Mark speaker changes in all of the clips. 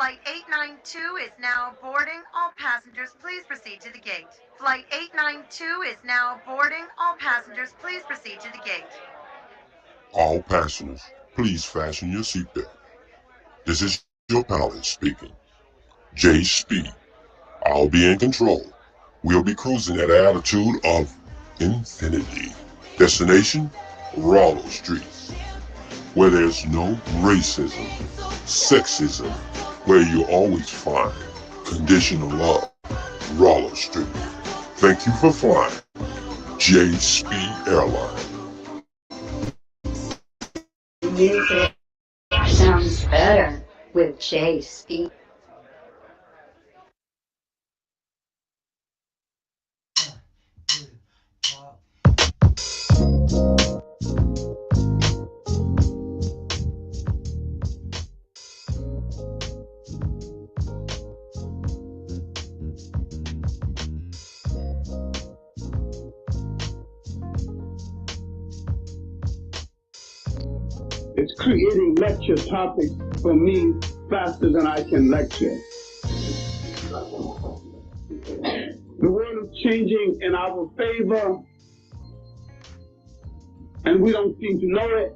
Speaker 1: Flight 892 is now boarding. All passengers, please proceed to the gate. Flight 892 is now boarding. All passengers, please proceed to the gate.
Speaker 2: All passengers, please fasten your seatbelt. This is your pilot speaking. J Speed. I'll be in control. We'll be cruising at an altitude of infinity. Destination, Rollo Streets, where there's no racism, sexism, where you always find conditional love. Rollo Street. Thank you for flying. J Speed Airline.
Speaker 3: Music sounds better with J Speed.
Speaker 4: It's creating lecture topics for me faster than I can lecture. The world is changing in our favor, and we don't seem to know it.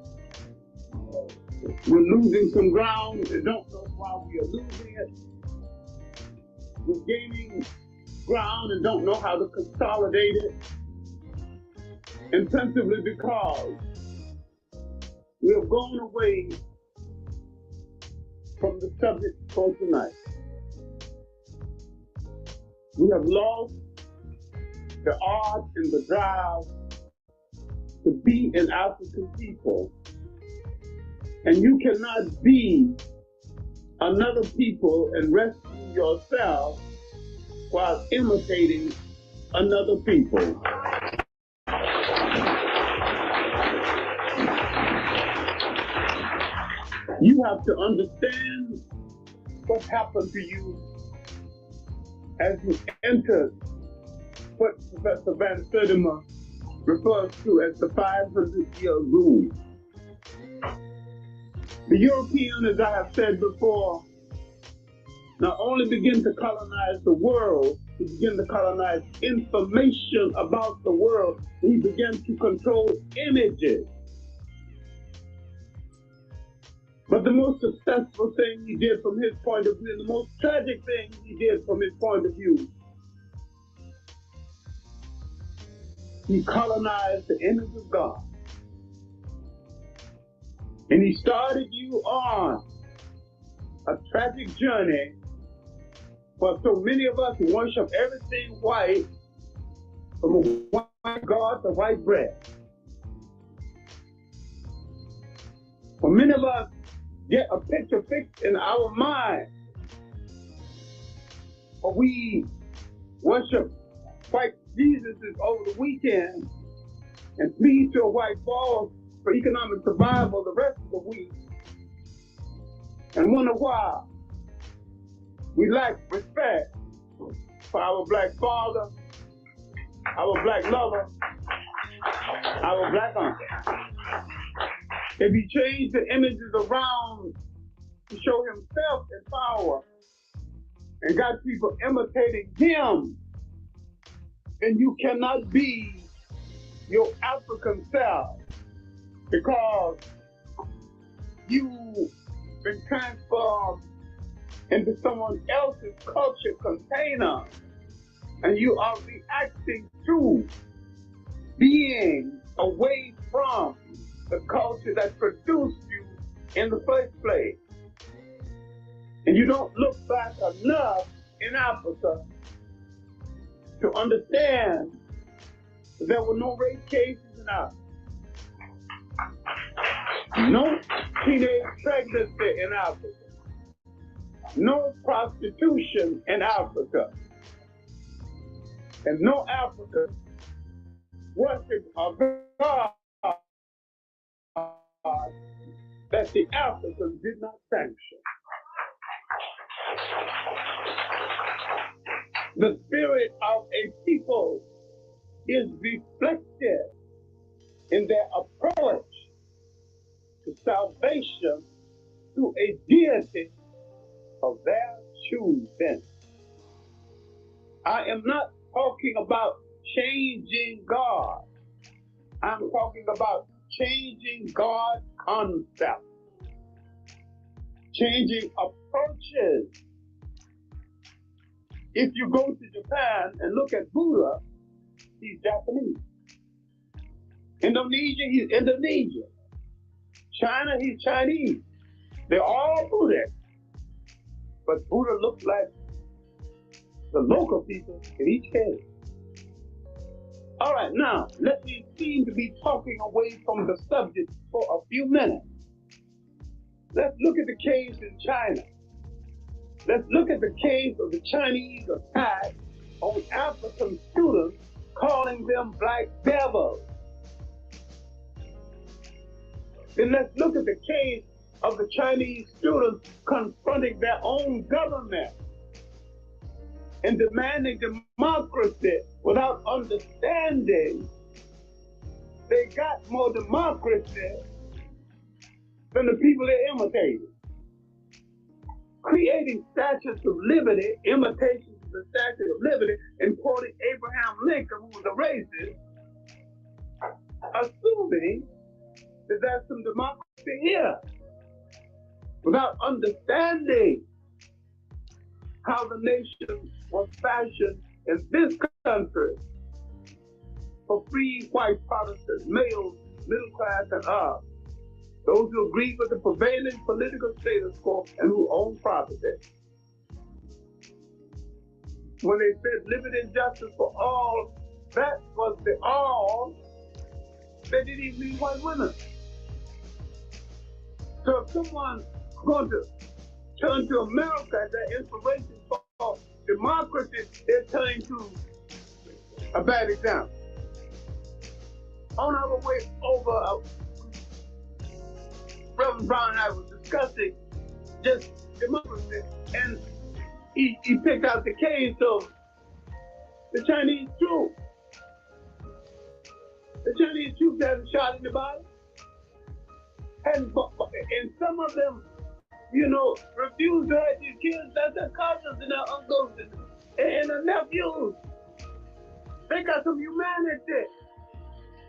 Speaker 4: We're losing some ground and don't know why we are losing it. We're gaining ground and don't know how to consolidate it. And principally because we have gone away from the subject for tonight. We have lost the art and the drive to be an African people. And you cannot be another people and rescue yourself while imitating another people. You have to understand what happened to you as you entered what Professor Van Sertima refers to as the 500-year rule. The European, as I have said before, not only began to colonize the world, he began to colonize information about the world. He began to control images. But the most successful thing he did from his point of view, and the most tragic thing he did from his point of view, He colonized the image of God. And he started you on a tragic journey for so many of us who worship everything white, from a white God to white bread. For many of us, get a picture fixed in our mind. Or we worship white Jesuses over the weekend and plead to a white boss for economic survival the rest of the week, and wonder why we lack respect for our black father, our black lover, our black uncle. If he changed the images around to show himself in power and got people imitating him, then you cannot be your African self, because you've been transformed into someone else's culture container, and you are reacting to being away from the culture that produced you in the first place. And you don't look back enough in Africa to understand that there were no rape cases in Africa, no teenage pregnancy in Africa, no prostitution in Africa, and no African worship of God that the Africans did not sanction. The spirit of a people is reflected in their approach to salvation through a deity of their choosing. I am not talking about changing God. I'm talking about changing God concept, changing approaches. If you go to Japan and look at Buddha, he's Japanese. Indonesia, he's Indonesian. China, he's Chinese. They're all Buddhists. But Buddha looks like the local people in each case. All right, now, let me seem to be talking away from the subject for a few minutes. Let's look at the case in China. Let's look at the case of the Chinese attack on African students, calling them black devils. Then let's look at the case of the Chinese students confronting their own government and demanding democracy without understanding they got more democracy than the people they imitated. Creating statues of liberty, imitations of the Statue of Liberty, and quoting Abraham Lincoln, who was a racist, assuming that there's some democracy here, without understanding how the nation was fashioned in this country for free white Protestants, males, middle class, and up. Those who agree with the prevailing political status quo and who own property. When they said liberty and justice for all, that was the all. They didn't even mean white women. So if someone's going to turn to America as their inspiration for democracy, they're turning to a bad example. On our way over, Reverend Brown and I were discussing just democracy, and he picked out the case of the Chinese troops. The Chinese troops hadn't shot anybody, and some of them, refused to have these kids. That's their cousins and their uncles and their nephews. They got some humanity.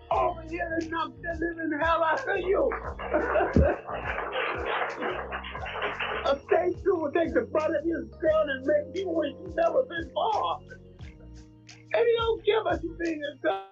Speaker 4: Over here and I'm still living hell, I hear you. A state trooper will take the butt of his gun and make you wish you never been born. And he don't give us you being a gun.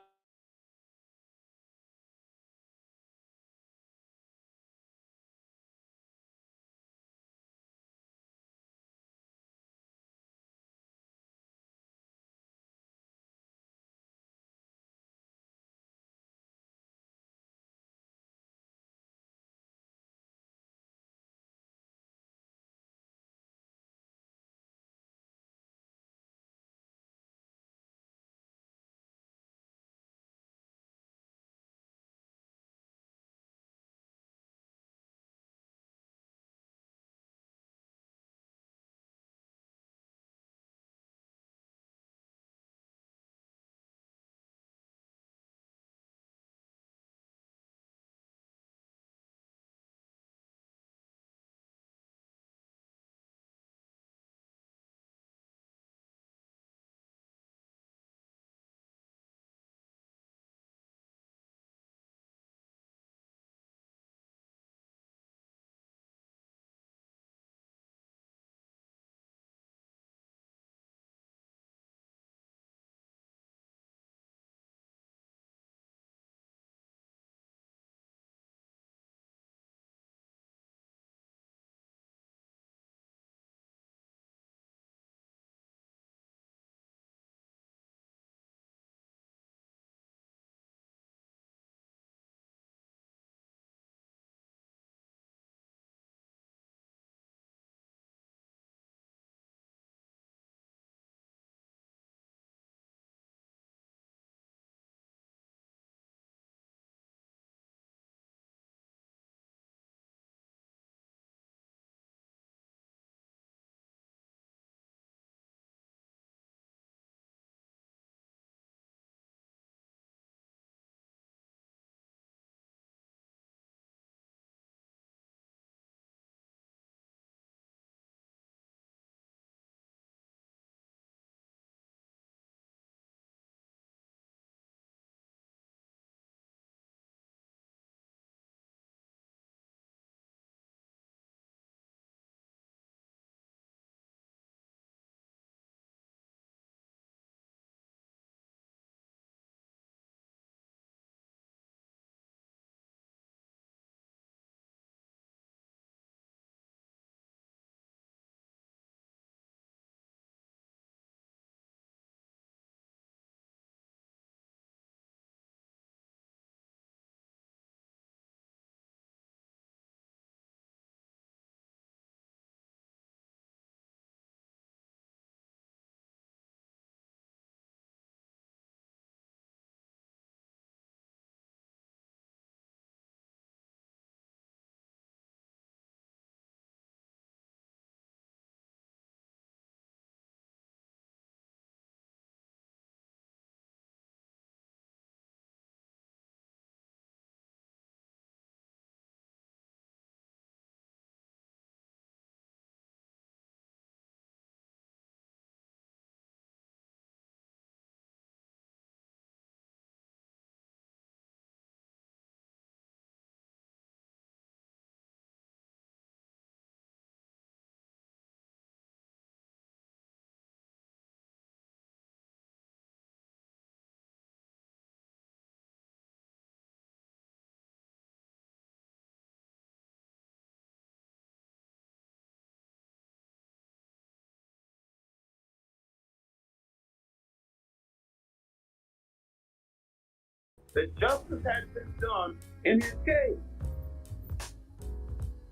Speaker 4: that justice had been done in his case.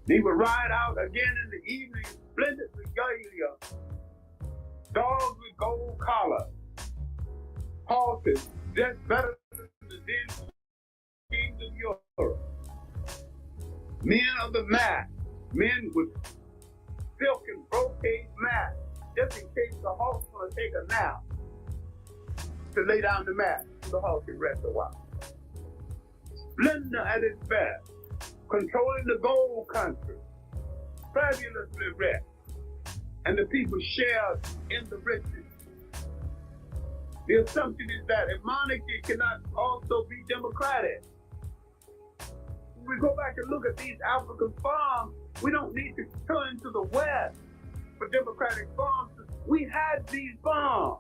Speaker 4: He would ride out again in the evening, splendid regalia, dogs with gold collars, horses dressed better than the then kings of Europe, men of the mat, men with silk and brocade mat, just in case the horse want to take a nap, to lay down the mat so the horse can rest a while. Splendor at its best, controlling the gold country, fabulously rich, and the people shared in the riches. The assumption is that a monarchy cannot also be democratic. When we go back and look at these African farms, we don't need to turn to the West for democratic farms. We had these farms.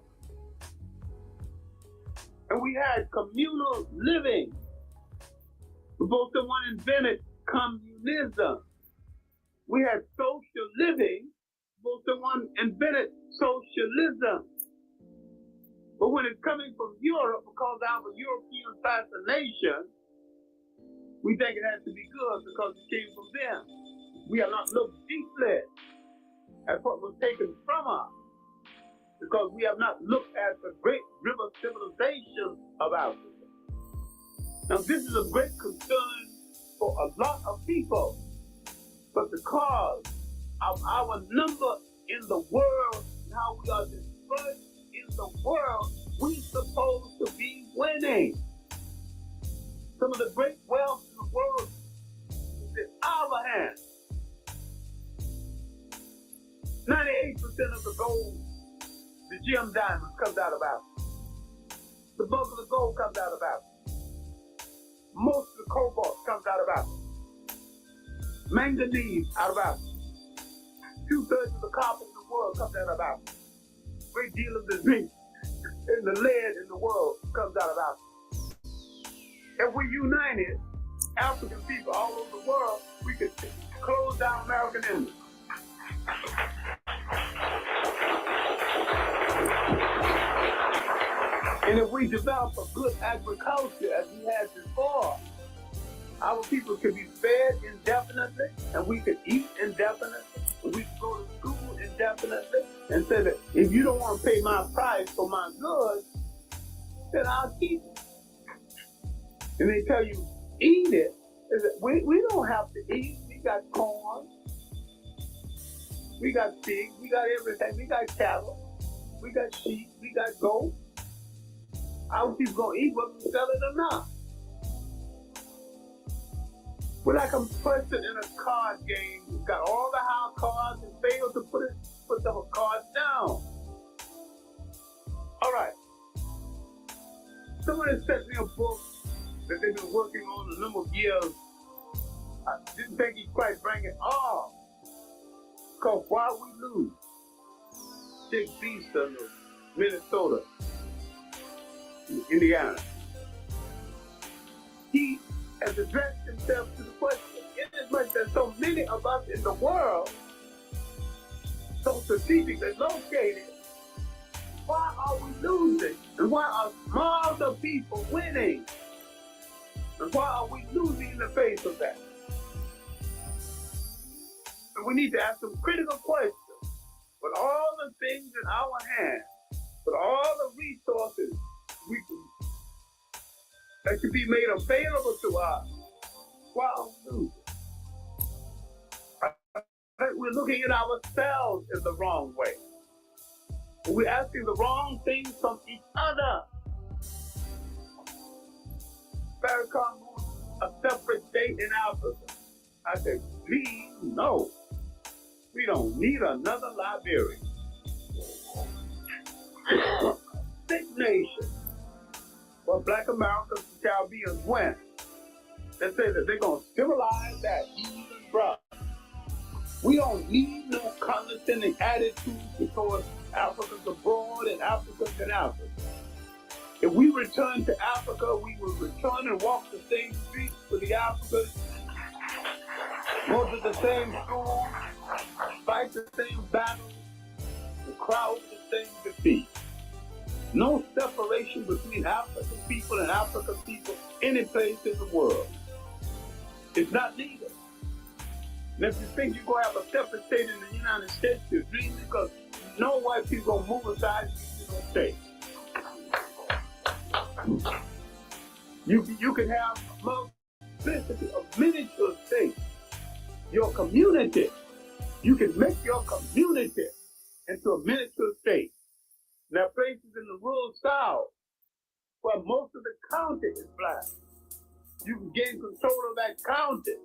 Speaker 4: And we had communal living before someone invented communism. We had social living before someone invented socialism. But when it's coming from Europe, because of a European fascination, we think it has to be good because it came from them. We have not looked deeply at what was taken from us, because we have not looked at the great river civilization of Africa. Now, this is a great concern for a lot of people, but because of our number in the world and how we are dispersed in the world, we're supposed to be winning. Some of the great wealth in the world is in our hands. 98% of the gold, the gem diamonds, comes out of Africa. The bulk of the gold comes out of Africa. Most of the cobalt comes out of Africa. Manganese out of Africa. 2/3 of the copper in the world comes out of Africa. A great deal of the zinc and the lead in the world comes out of Africa. If we united, African people all over the world, we could close down American enemies. And if we develop a good agriculture as we had before, our people could be fed indefinitely, and we could eat indefinitely, and we could go to school indefinitely, and say that if you don't want to pay my price for my goods, then I'll keep it. And they tell you, eat it. We don't have to eat. We got corn. We got pigs. We got everything. We got cattle. We got sheep. We got goats. Our people gonna eat whether we sell it or not. We're like a person in a card game who's got all the high cards and fails to put the cards down. All right. Somebody sent me a book that they've been working on a number of years. I didn't think he'd quite bring it all. Because Why We Lose, Dick Beeston of Minnesota, Indiana. He has addressed himself to the question, inasmuch that so many of us in the world, so strategically located, why are we losing? And why are smaller people winning? And why are we losing in the face of that? And we need to ask some critical questions. With all the things in our hands, with all the resources that can be made available to us, why are we losing? I think we're looking at ourselves in the wrong way. We're asking the wrong things from each other. Farrakhan wants a separate state in Africa. I said, please, no. We don't need another Liberia. Six nations where Black Americans and Caribbeans went. They say that they're going to civilize that heathen brother. We don't need no condescending attitude towards Africans abroad and Africans in Africa. If we return to Africa, we will return and walk the same streets with the Africans, go to the same schools, fight the same battles, and crowd the same defeat. No separation between African people and African people any place in the world. It's not legal. And if you think you're going to have a separate state in the United States, you're dreaming, because no white people going to move aside you don't stay. You can have a multiplicity of miniature states. Your community, you can make your community into a miniature state. There are places in the rural South where most of the county is black. You can gain control of that county,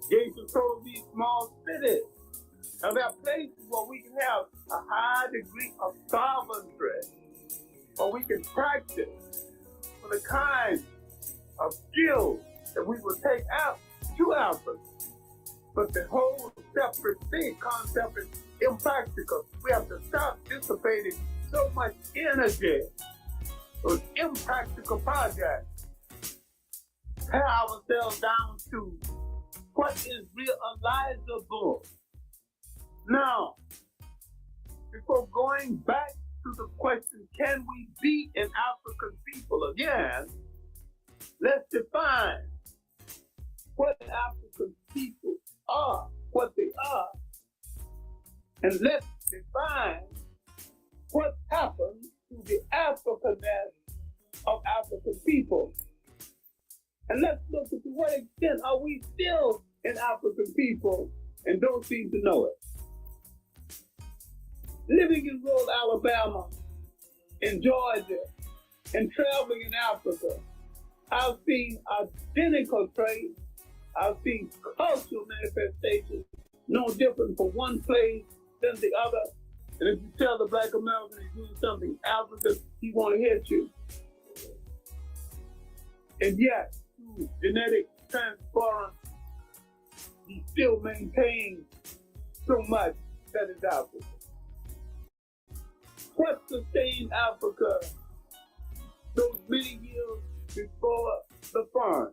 Speaker 4: gain control of these small cities. Now there are places where we can have a high degree of sovereignty, or we can practice for the kind of skills that we will take out to Africa. But the whole separate thing concept is impractical. We have to stop dissipating so much energy on impractical projects. Tear ourselves down to what is realizable. Now, before going back to the question, can we be an African people again? Let's define what African people are, what they are, and let's define what happened to the Africanness of African people. And let's look at to what extent are we still an African people and don't seem to know it. Living in rural Alabama, in Georgia, and traveling in Africa, I've seen identical traits. I've seen cultural manifestations no different from one place than the other. And if you tell the black American he's doing something in Africa, he want to hit you. And yet, through genetic transference, he still maintains so much that is Africa. What sustained Africa those many years before the farm?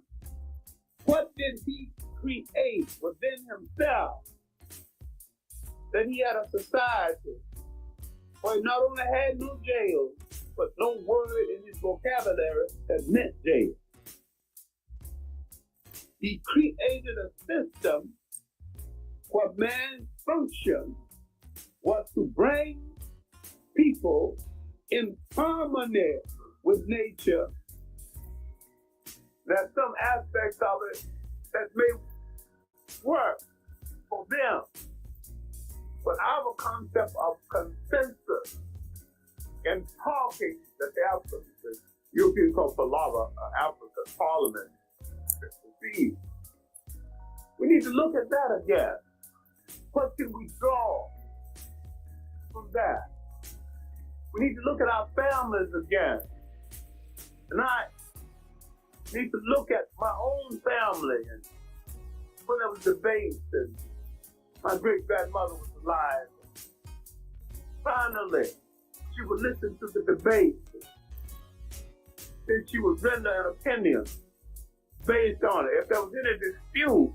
Speaker 4: What did he create within himself that he had a society where he not only had no jail, but no word in his vocabulary that meant jail? He created a system where man's function was to bring people in harmony with nature. There's some aspects of it that may work for them, but our concept of consensus and talking that the Europeans call Palava, Africa Parliament, we need to look at that again. What can we draw from that? We need to look at our families again. And I need to look at my own family. And when there was debates and my great-grandmother was alive, finally, she would listen to the debate. Then she would render an opinion based on it. If there was any dispute,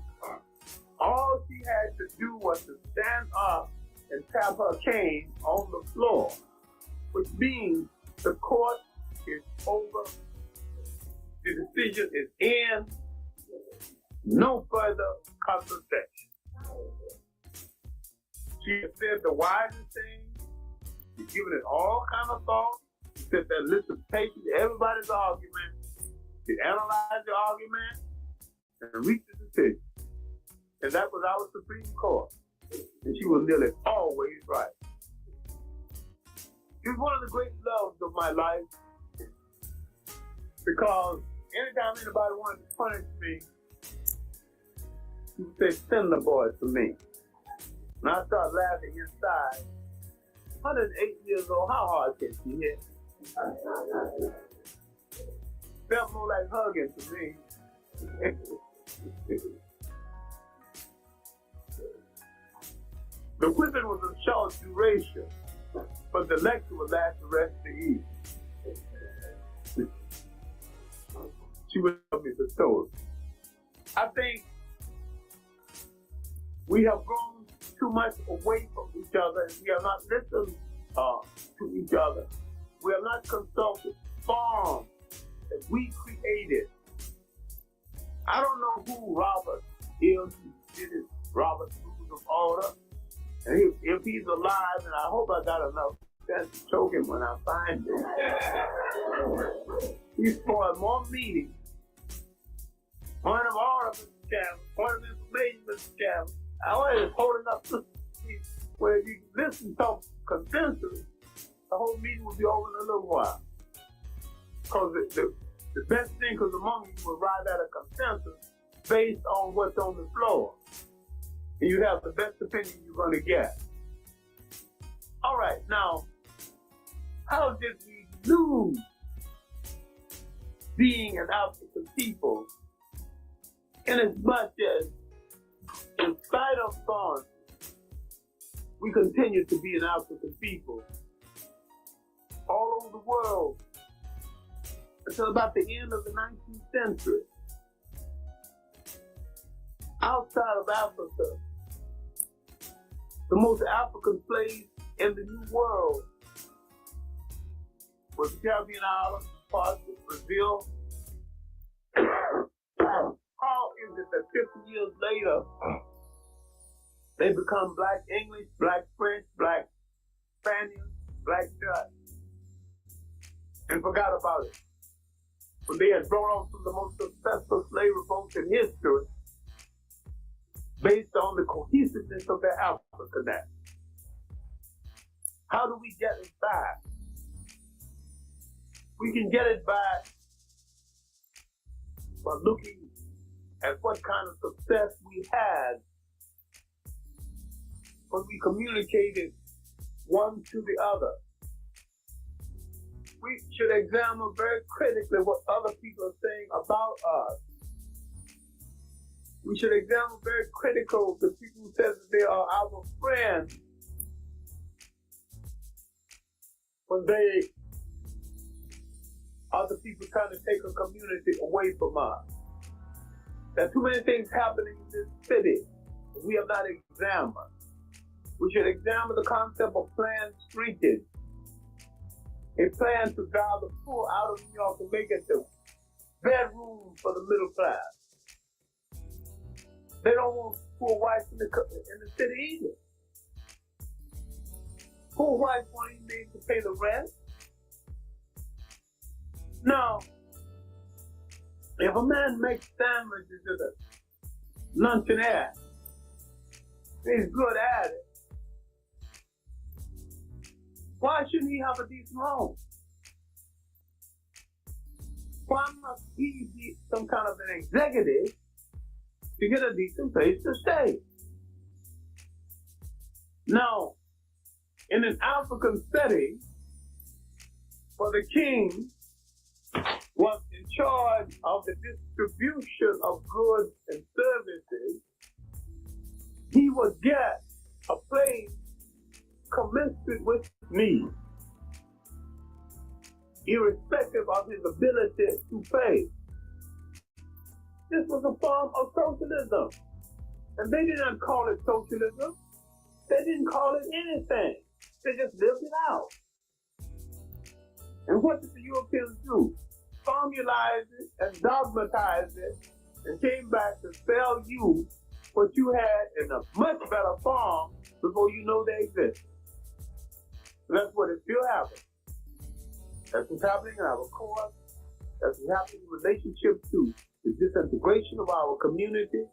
Speaker 4: all she had to do was to stand up and tap her cane on the floor, which means the court is over, the decision is in, no further conversation. She has said the wisest thing. She's given it all kind of thought. She said that listen patiently to everybody's argument. She analyzed the argument and reached a decision. And that was our Supreme Court. And she was nearly always right. It was one of the great loves of my life, because anytime anybody wanted to punish me, she would say, send the boy to me. And I started laughing inside. 108 years old, how hard can she hit? Felt more like hugging to me. The whipping was a short duration, but the lecture would last the rest of the evening. She would tell me the story. I think we have grown too much away from each other, and we have not listened to each other. We have not consulted farms that we created. I don't know who Robert is. It is Robert Rules of Order. And if he's alive, and I hope I got enough sense to choke him when I find him, he's spoiled more meetings. Point of order, Mr. Chairman. Point of information, Mr. Chairman. I was holding up where you listen to consensus, the whole meeting will be over in a little while. Because the best thinkers among you will arrive at a consensus based on what's on the floor. And you have the best opinion you're going to get. All right, now, how did we lose being an African people in as much as, in spite of thorns, we continue to be an African people all over the world until about the end of the 19th century. Outside of Africa, the most African place in the New World was the Caribbean islands, parts of Brazil. How is it that 50 years later, they become black English, black French, black Spanish, black Dutch, and forgot about it? When they had brought on some of the most successful slave revolts in history, based on the cohesiveness of their Africanness. How do we get it back? We can get it back by looking at what kind of success we had when we communicated one to the other. We should examine very critically what other people are saying about us. We should examine very critical the people who say that they are our friends when they are the people trying to take a community away from us. There are too many things happening in this city that we have not examined. We should examine the concept of planned shrinkage, a plan to drive the poor out of New York and make it the bedroom for the middle class. They don't want poor whites in the city either. Poor whites won't even be able to pay the rent. Now, if a man makes sandwiches at a luncheonette, he's good at it, why shouldn't he have a decent home? Why must he be some kind of an executive to get a decent place to stay? Now, in an African setting, where the king was in charge of the distribution of goods and services, he would get a place commensurate with need, irrespective of his ability to pay. This was a form of socialism. And they did not call it socialism. They didn't call it anything. They just lived it out. And what did the Europeans do? Formalize it and dogmatize it and came back to sell you what you had in a much better form before you know they exist. That's what is still happening. That's what's happening in our courts. That's what's happening in relationship to the disintegration of our community.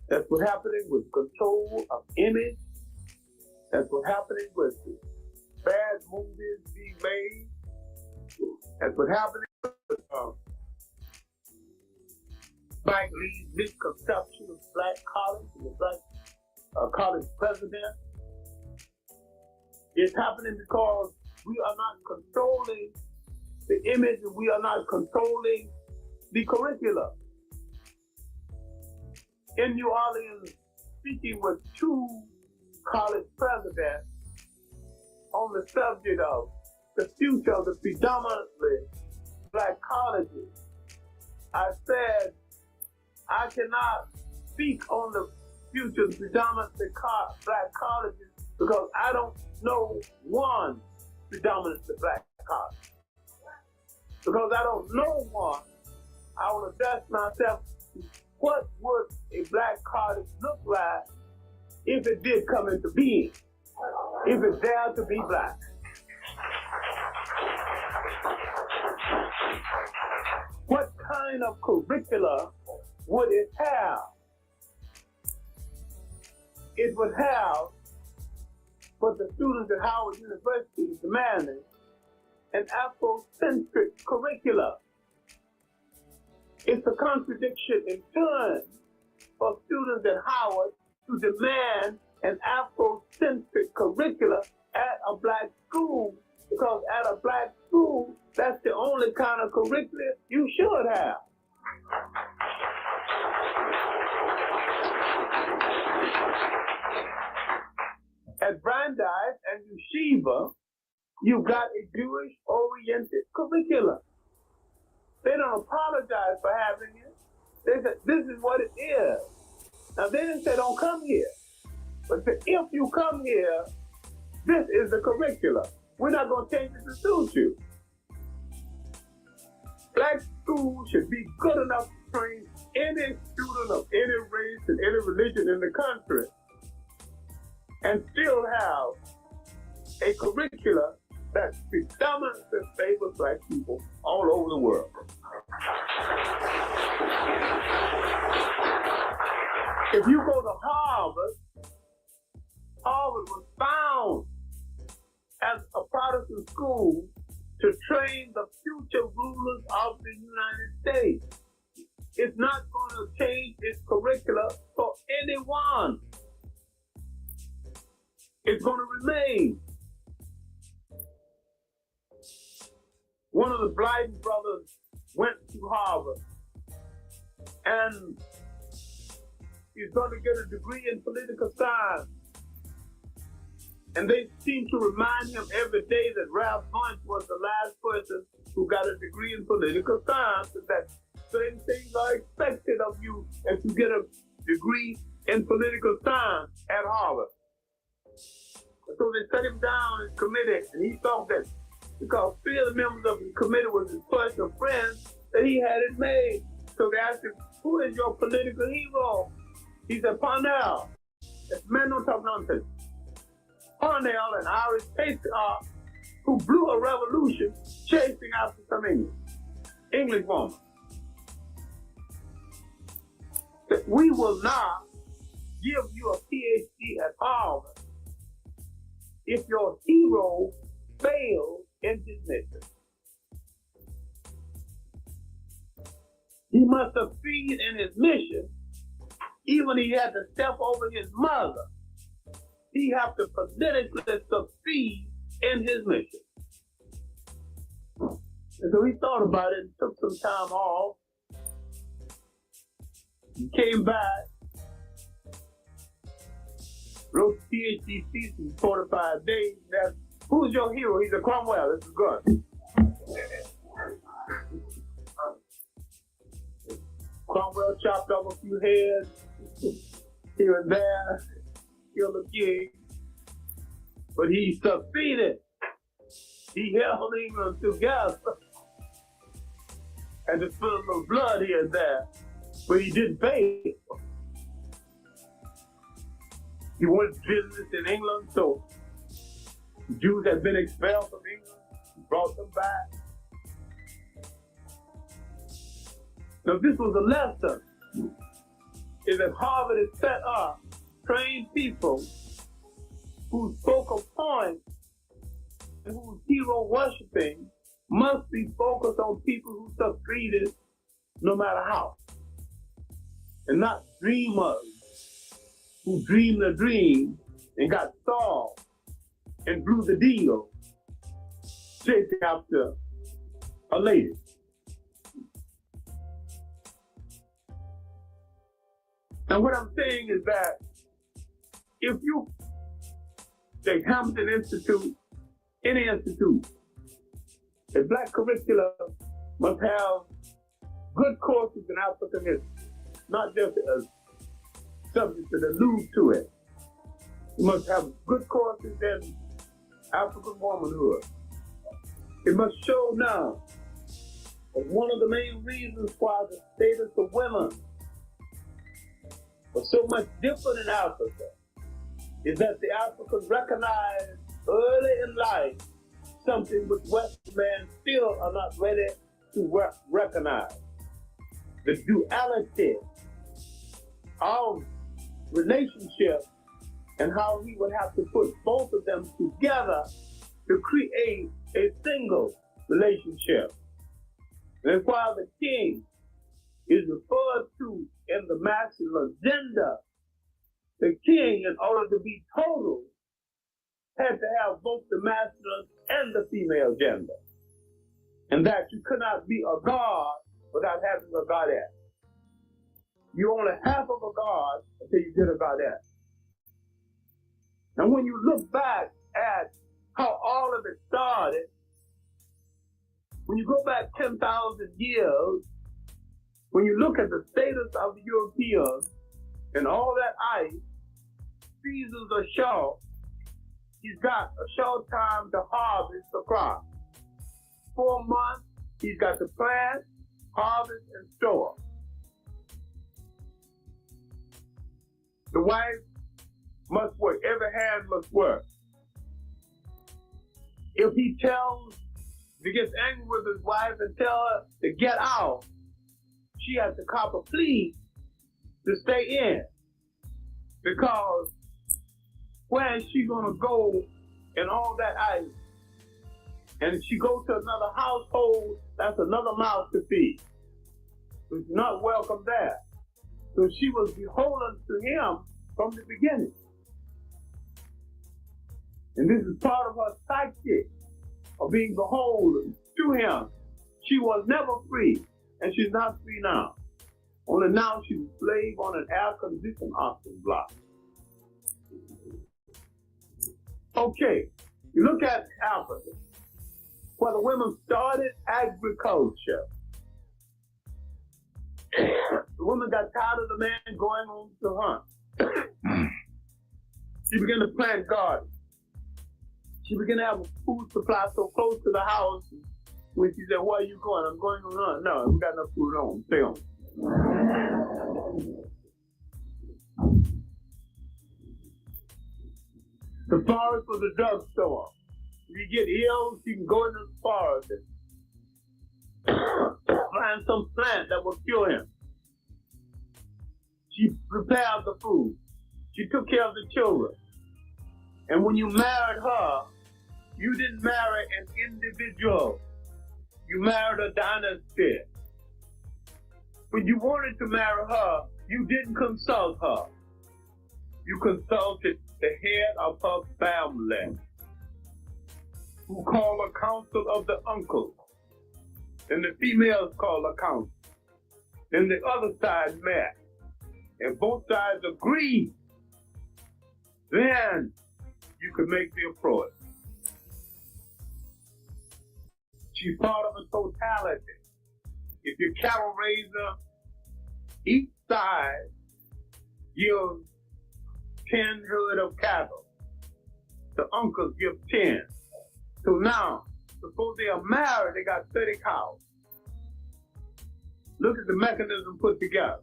Speaker 4: That's what's happening with control of image. That's what's happening with bad movies being made. That's what's happening with Mike Lee's misconception of black college and the black college president. It's happening because we are not controlling the image and we are not controlling the curriculum. In New Orleans, speaking with two college presidents on the subject of the future of the predominantly black colleges, I said, I cannot speak on the future of predominantly black colleges because I don't know one predominantly black college. Because I don't know one, I will address myself to what would a black college look like if it did come into being, if it dared to be black. What kind of curricula would it have? It would have what the students at Howard University is demanding, an Afrocentric curricula. It's a contradiction in turn for students at Howard to demand an Afrocentric curricula at a black school, because at a black school, that's the only kind of curricula you should have. At Brandeis and Yeshiva, you've got a Jewish-oriented curriculum. They don't apologize for having it. They said, this is what it is. Now, they didn't say don't come here. But say, if you come here, this is the curriculum. We're not going to change it to suit you. Black schools should be good enough to train any student of any race and any religion in the country and still have a curriculum that predominantly favors black people all over the world. If you go to Harvard, Harvard was found as a Protestant school to train the future rulers of the United States. It's not going to change its curricula for anyone. It's going to remain. One of the Blyden brothers went to Harvard and he's going to get a degree in political science. And they seem to remind him every day that Ralph Bunche was the last person who got a degree in political science, and that certain things are expected of you if you get a degree in political science at Harvard. And so they set him down in committee, and he thought that because three of the members of the committee was his personal friends, that he had it made. So they asked him, who is your political hero? He said, Parnell. That man don't talk nonsense. Parnell, an Irish patriot who blew a revolution chasing after some English woman. That we will not give you a PhD at Harvard if your hero fails in his mission. He must succeed in his mission, even he had to step over his mother. He have to politically succeed in his mission. And so he thought about it and took some time off. He came back, wrote PhD thesis in 45 days. Now, who's your hero? He said, Cromwell. This is good. Cromwell chopped off a few heads here and there, killed a king, but he succeeded. He held England together and to spill a little blood here and there, but he didn't fail. He went business in England, so Jews had been expelled from England. He brought them back. Now this was a lesson, is that Harvard is set up, trained people whose focal point and whose hero worshiping must be focused on people who succeeded no matter how. And not dreamers who dreamed a dream and got stalled and blew the deal chasing after a lady. Now what I'm saying is that if you take Hampton Institute, any institute, a black curriculum must have good courses in African history, not just a subject that allude to it. You must have good courses in African womanhood, It must show now that one of the main reasons why the status of women was so much different in Africa is that the Africans recognized early in life something which Western men still are not ready to recognize. The duality of relationships and how he would have to put both of them together to create a single relationship. And why the king is referred to in the masculine gender, the king, in order to be total, had to have both the masculine and the female gender. And that you could not be a god without having a goddess. You're only half of a god until you get a goddess. And when you look back at how all of it started, when you go back 10,000 years, when you look at the status of the Europeans and all that ice, seasons are short. He's got a short time to harvest the crop. 4 months, he's got to plant, harvest, and store. The wife must work. Every hand must work. If he gets angry with his wife and tell her to get out, she has to cop a plea to stay in. Because where is she gonna go in all that ice? And if she goes to another household, that's another mouth to feed. So she's not welcome there. So she was beholden to him from the beginning. And this is part of her psyche of being beholden to him. She was never free, and she's not free now. Only now she's a slave on an air-conditioned oxygen block. Okay, you look at Africa, where the women started agriculture. The woman got tired of the man going home to hunt. She began to plant gardens. She began to have a food supply so close to the house. When she said, "Where are you going?" "I'm going on hunt." "No, we got enough food at home. Stay home." The forest was a drugstore. If you get ill, you can go into the forest and find some plant that will cure him. She prepared the food. She took care of the children. And when you married her, you didn't marry an individual. You married a dynasty. When you wanted to marry her, you didn't consult her. You consulted the head of her family, who called a council of the uncles. And the females called a council. Then the other side met. And both sides agreed. Then you could make the approach. She's part of a totality. If you're cattle raiser, each side gives 10 herd of cattle. The uncles give 10. So now, suppose they are married, they got 30 cows. Look at the mechanism put together.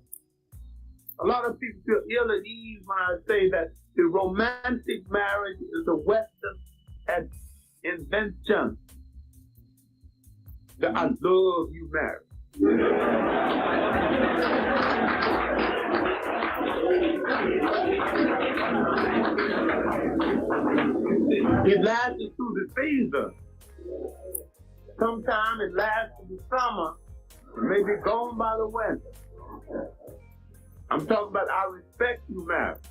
Speaker 4: A lot of people feel ill at ease when I say that the romantic marriage is a Western invention. The "I love you" marriage. It lasted through the season. Sometimes it lasts through the summer, maybe gone by the winter. I'm talking about "I respect you" marriage.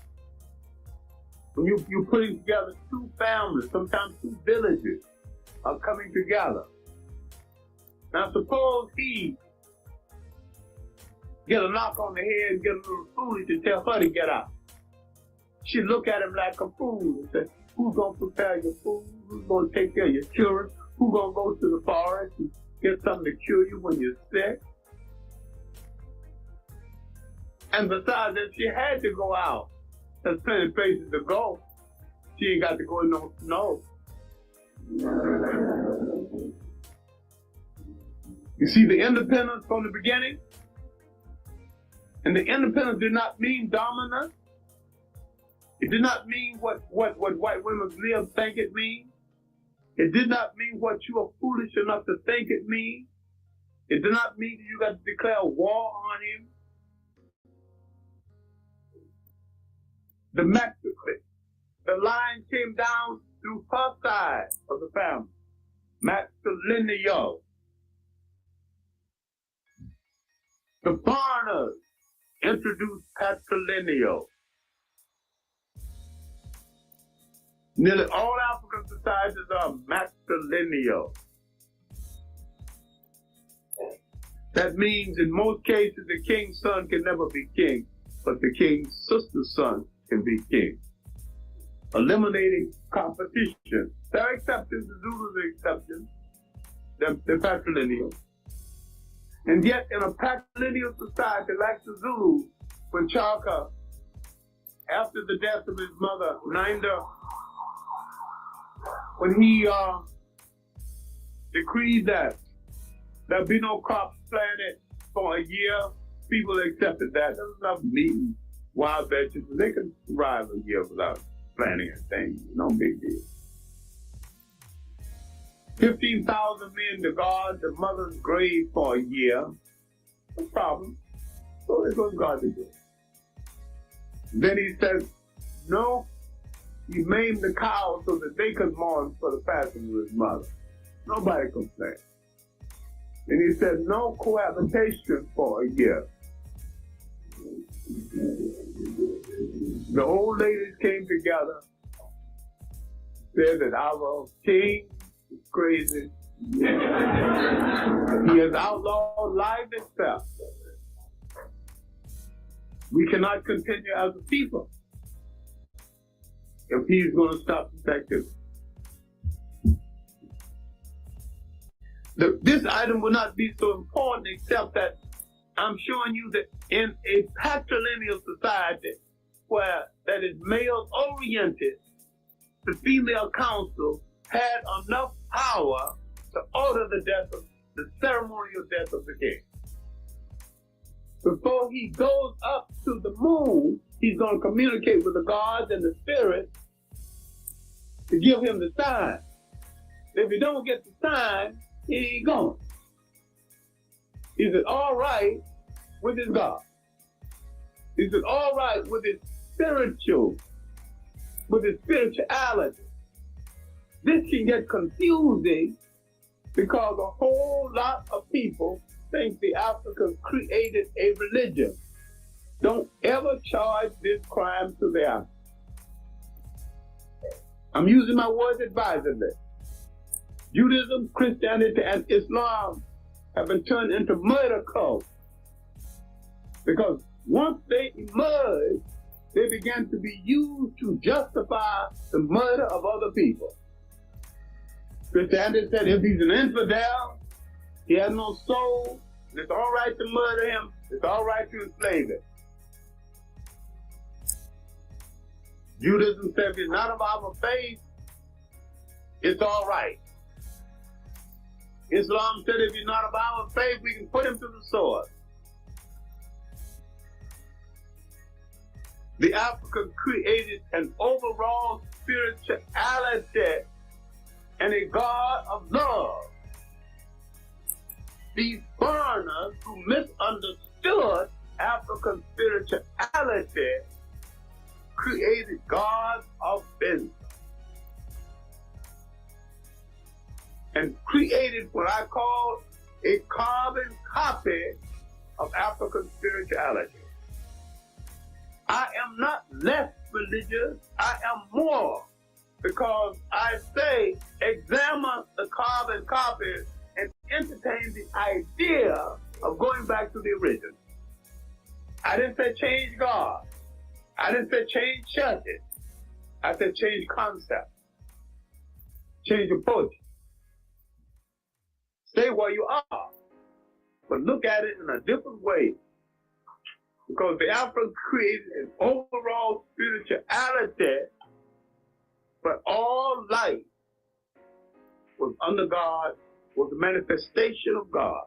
Speaker 4: When you're putting together two families, sometimes two villages are coming together. Now suppose he get a knock on the head and get a little foolish and tell her to get out. She look at him like a fool and say, "Who's gonna prepare your food? Who's gonna take care of your children? Who's gonna go to the forest and get something to cure you when you're sick?" And besides, if she had to go out, there's plenty of places to go. She ain't got to go in no snow. You see the independence from the beginning? And the independence did not mean dominance. It did not mean what white women live think it means. It did not mean what you are foolish enough to think it means. It did not mean that you got to declare war on him. Domestically, the line came down through her side of the family. Matrilineal. The foreigners introduced patrilineal. Nearly all African societies are matrilineal. That means in most cases the king's son can never be king, but the king's sister's son can be king. Eliminating competition. There are exceptions, the Zulus are exceptions. They're patrilineal. And yet in a patrilineal society like the Zulu, when Chaka, after the death of his mother, Ninda, when he decreed that there'd be no crops planted for a year, people accepted that. There was enough meat and wild vegetables. They could survive a year without planting anything. No big deal. 15,000 men to guard the mother's grave for a year. No problem. So it was God to do. Then he said, no, he maimed the cows so that they could mourn for the passing of his mother. Nobody complained. And he said, no cohabitation for a year. The old ladies came together, said that our king is crazy. He has outlawed life itself. We cannot continue as a people if he's going to stop this activity. This item will not be so important except that I'm showing you that in a patrilineal society where that is male-oriented, the female council had enough power to order the ceremonial death of the king. Before he goes up to the moon, he's going to communicate with the gods and the spirits to give him the sign. If he don't get the sign, he ain't going. Is it all right with his God? Is it all right with his spirituality? This can get confusing because a whole lot of people think the Africans created a religion. Don't ever charge this crime to the Africans. I'm using my words advisedly. Judaism, Christianity, and Islam have been turned into murder cults. Because once they emerged, they began to be used to justify the murder of other people. Christianity said if he's an infidel, he has no soul, it's all right to murder him, it's all right to enslave him. Judaism said if he's not of our faith, it's all right. Islam said if he's not of our faith, we can put him to the sword. The Africans created an overall spirituality and a God of love. These foreigners who misunderstood African spirituality created gods of business and created what I call a carbon copy of African spirituality. I am not less religious, I am more, because I say examine the carbon copies and entertain the idea of going back to the original. I didn't say change God. I didn't say change churches. I said change concept. Change approach. Stay where you are, but look at it in a different way. Because the Africans created an overall spirituality, but all life was under God, was a manifestation of God.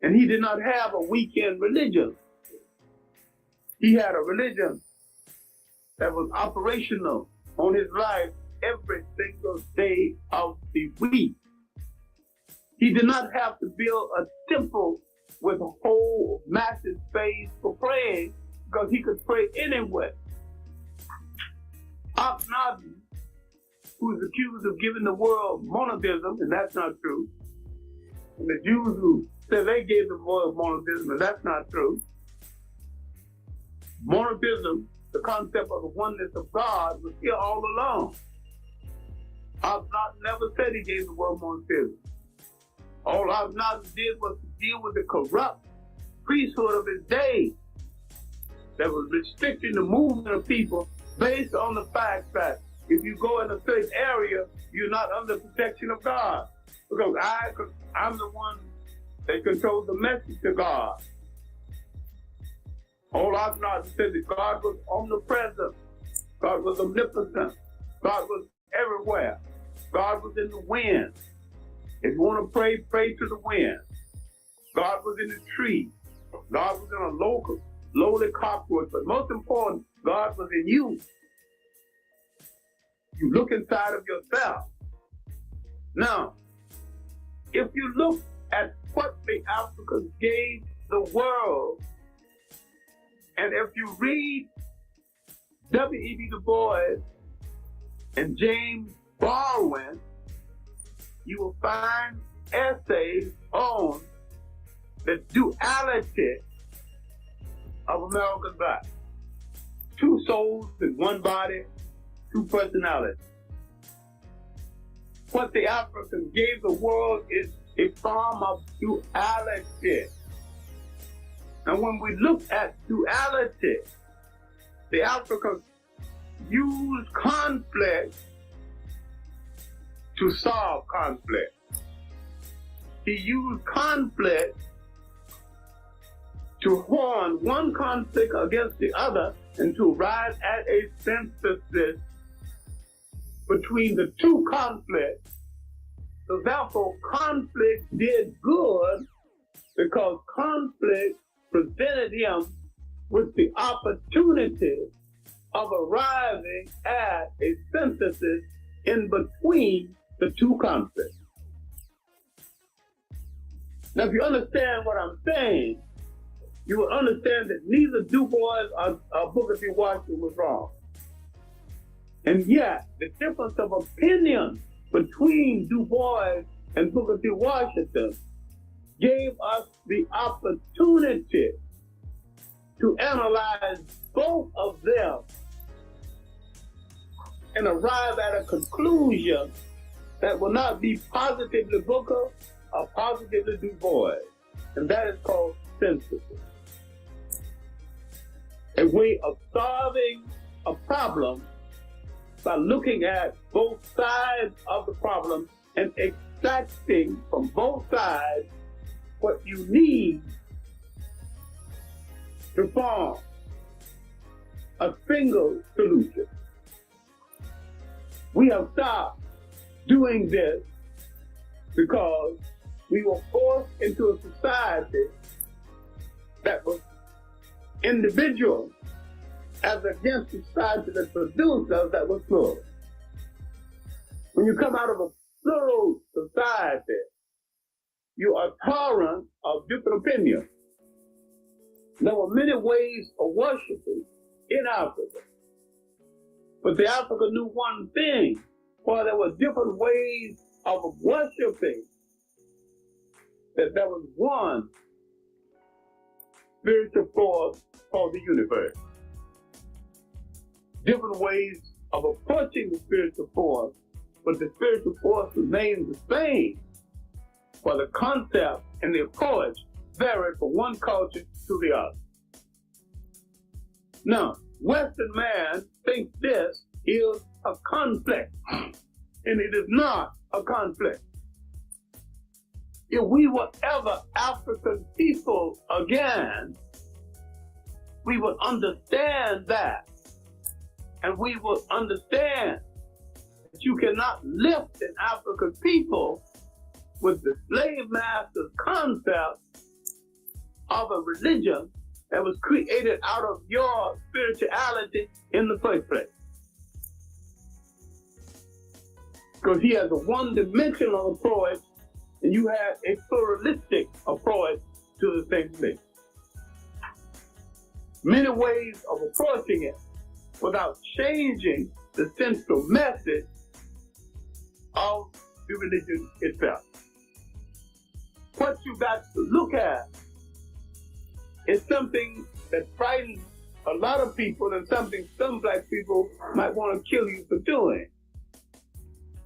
Speaker 4: And he did not have a weekend religion. He had a religion that was operational on his life every single day of the week. He did not have to build a temple with a whole massive space for praying because he could pray anywhere. Akhenaten, who is accused of giving the world monotheism, and that's not true. And the Jews who said they gave the world monotheism, and that's not true. Monotheism, the concept of the oneness of God, was here all along. Akhenaten never said he gave the world monotheism. All Akhenaten did was to deal with the corrupt priesthood of his day that was restricting the movement of people based on the fact that if you go in a certain area, you're not under protection of God. Because I'm the one that controls the message to God. All Akhenaten said that God was omnipresent. God was omnipotent. God was everywhere. God was in the wind. If you want to pray, pray to the wind. God was in the tree. God was in a lowly cockroach. But most important, God was in you. You look inside of yourself. Now, if you look at what the Africans gave the world, and if you read W.E.B. Du Bois and James Baldwin, you will find essays on the duality of American life. Two souls in one body, two personalities. What the Africans gave the world is a form of duality. And when we look at duality, the Africans use conflict to solve conflict. He used conflict to horn one conflict against the other and to arrive at a synthesis between the two conflicts. So therefore, conflict did good because conflict presented him with the opportunity of arriving at a synthesis in between the two conflicts. Now, if you understand what I'm saying, you will understand that neither Du Bois or Booker T. Washington was wrong. And yet, the difference of opinion between Du Bois and Booker T. Washington gave us the opportunity to analyze both of them and arrive at a conclusion that will not be positively Booker or positively Du Bois. And that is called synthesis. A way of solving a problem by looking at both sides of the problem and extracting from both sides what you need to form a single solution. We have stopped doing this because we were forced into a society that was individual as against the society that produced us that was plural. When you come out of a plural society, you are tolerant of different opinions. There were many ways of worshiping in Africa. But the Africa knew one thing, while there were different ways of worshiping, that there was one spiritual force called the universe. Different ways of approaching the spiritual force, but the spiritual force remained the same, while the concept and the approach varied from one culture to the other. Now, Western man thinks this is a conflict, and it is not a conflict. If we were ever African people again, we would understand that. And we would understand that you cannot lift an African people with the slave master's concept of a religion that was created out of your spirituality in the first place. Because he has a one-dimensional approach and you have a pluralistic approach to the same thing. Many ways of approaching it without changing the central message of the religion itself. What you got to look at is something that frightens a lot of people and something some black people might want to kill you for doing.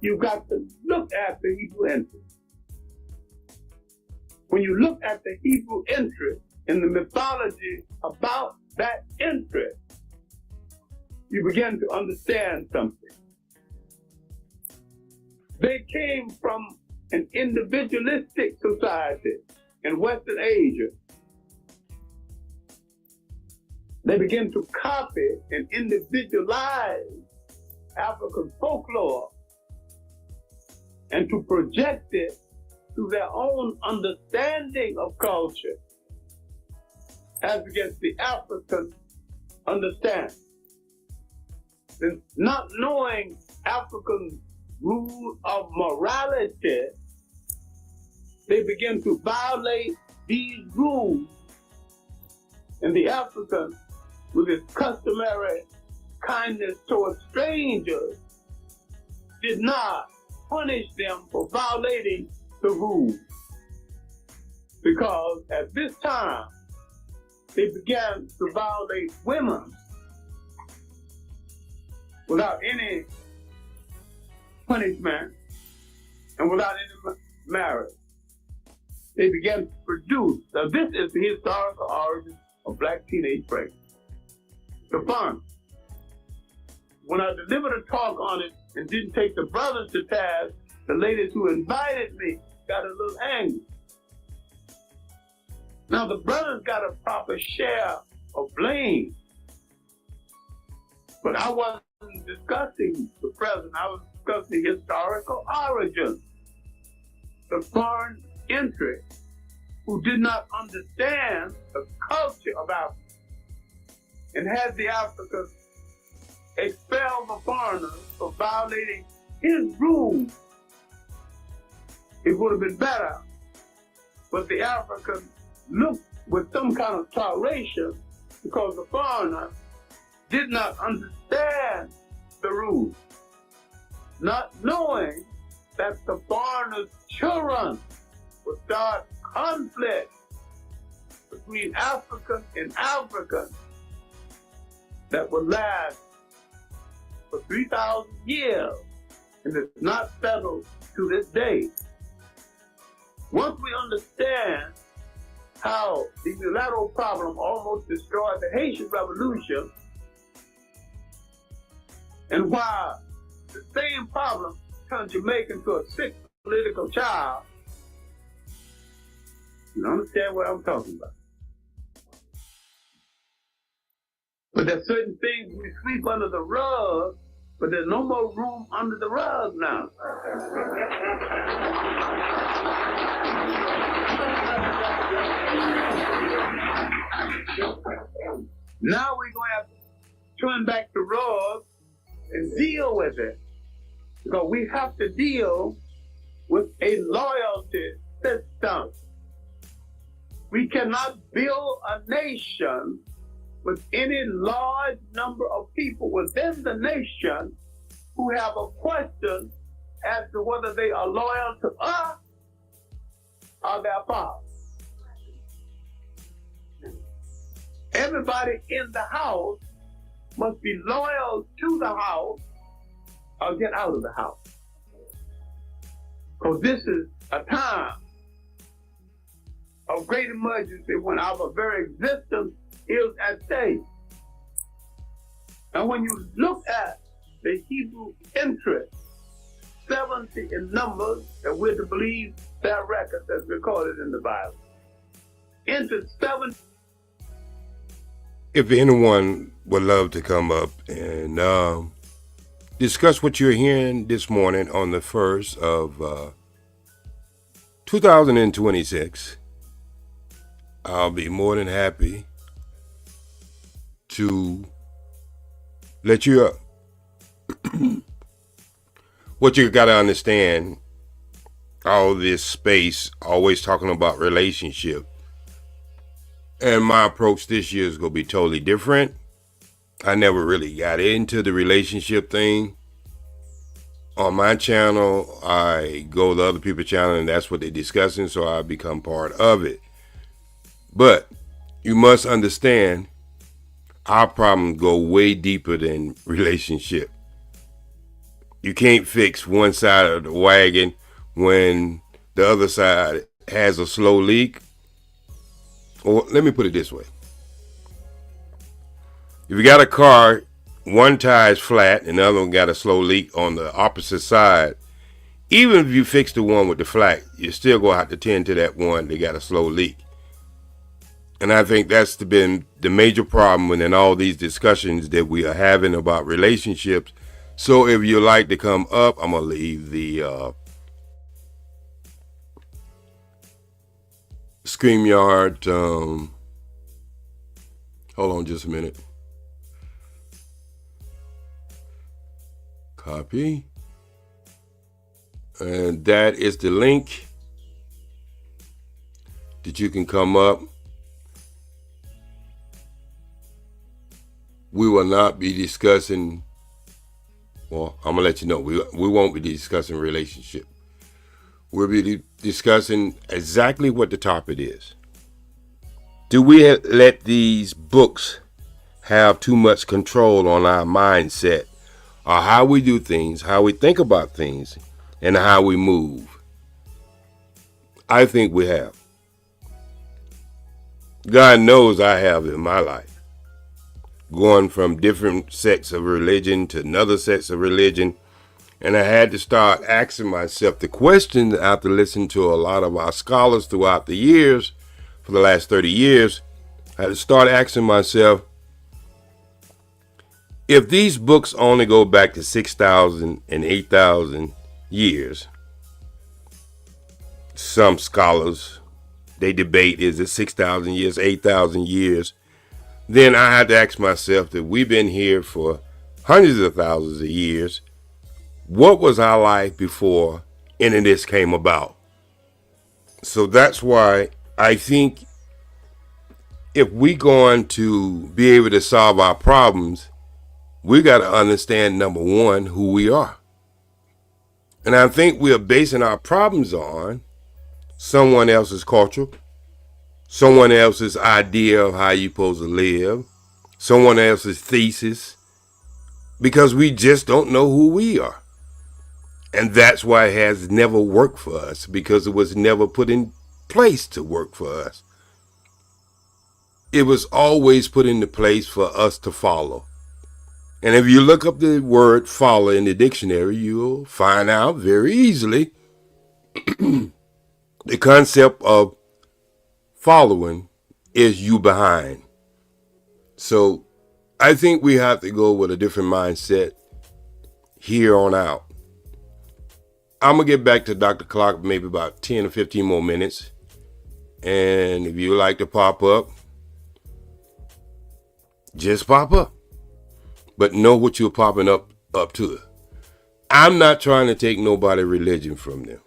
Speaker 4: You've got to look at the Hebrew interest. When you look at the Hebrew interest in the mythology about that interest, you begin to understand something. They came from an individualistic society in Western Asia. They began to copy and individualize African folklore and to project it through their own understanding of culture as against the African understanding. And not knowing African rules of morality, they begin to violate these rules. And the African, with his customary kindness towards strangers, did not punish them for violating the rules. Because at this time, they began to violate women without any punishment and without any marriage. They began to produce. Now this is the historical origin of black teenage pregnancy. The fun. When I delivered a talk on it and didn't take the brothers to task, the ladies who invited me got a little angry. Now the brothers got a proper share of blame, but I wasn't discussing the present, I was discussing the historical origin. The foreign entry who did not understand the culture of Africa and had the Africans expel the foreigners for violating his rules. It would have been better, but the Africans looked with some kind of toleration because the foreigner did not understand the rules, not knowing that the foreigner's children would start conflict between African and African that would last for 3,000 years and it's not settled to this day. Once we understand how the mulatto problem almost destroyed the Haitian Revolution and why the same problem turned Jamaica into a sick political child, you understand what I'm talking about. But there's certain things we sweep under the rug, but there's no more room under the rug now. Now we're going to have to turn back the rug and deal with it. Because we have to deal with a loyalty system. We cannot build a nation with any large number of people within the nation who have a question as to whether they are loyal to us or their father. Everybody in the house must be loyal to the house or get out of the house. Because this is a time of great emergency when our very existence is at stake. And when you look at the Hebrew interest, 70 in numbers, and we're to believe their records as recorded in the Bible. Into 70.
Speaker 5: If anyone would love to come up and discuss what you're hearing this morning on the 1st of 2026, I'll be more than happy to let you up. What you got to understand, all this space always talking about relationship, and my approach this year is going to be totally different. I never really got into the relationship thing. On my channel, I go to other people's channel and that's what they're discussing, so I become part of it. But you must understand, our problems go way deeper than relationship. You can't fix one side of the wagon when the other side has a slow leak. Or let me put it this way. If you got a car, one tire is flat and the other one got a slow leak on the opposite side, even if you fix the one with the flat, you're still going to have to tend to that one that got a slow leak. And I think that's been the major problem in all these discussions that we are having about relationships. So if you like to come up, I'm going to leave the StreamYard. Hold on just a minute. Copy. And that is the link that you can come up. We will not be discussing, well, I'm going to let you know, we won't be discussing relationship. We'll be discussing exactly what the topic is. Do we let these books have too much control on our mindset, or how we do things, how we think about things, and how we move? I think we have. God knows I have in my life. Going from different sects of religion to another sects of religion. And I had to start asking myself the question after listening to a lot of our scholars throughout the years, for the last 30 years. I had to start asking myself, if these books only go back to 6,000 and 8,000 years, some scholars, they debate, is it 6,000 years, 8,000 years? Then I had to ask myself that we've been here for hundreds of thousands of years. What was our life before any of this came about? So that's why I think if we're going to be able to solve our problems, we got to understand, number one, who we are. And I think we are basing our problems on someone else's culture, someone else's idea of how you're supposed to live, someone else's thesis, because we just don't know who we are. And that's why it has never worked for us, because it was never put in place to work for us. It was always put into place for us to follow. And if you look up the word follow in the dictionary, you'll find out very easily the concept of following is you behind. So I think we have to go with a different mindset here on out. I'm going to get back to Dr. Clock maybe about 10 or 15 more minutes. And if you like to pop up, just pop up. But know what you're popping up to. I'm not trying to take nobody's religion from them.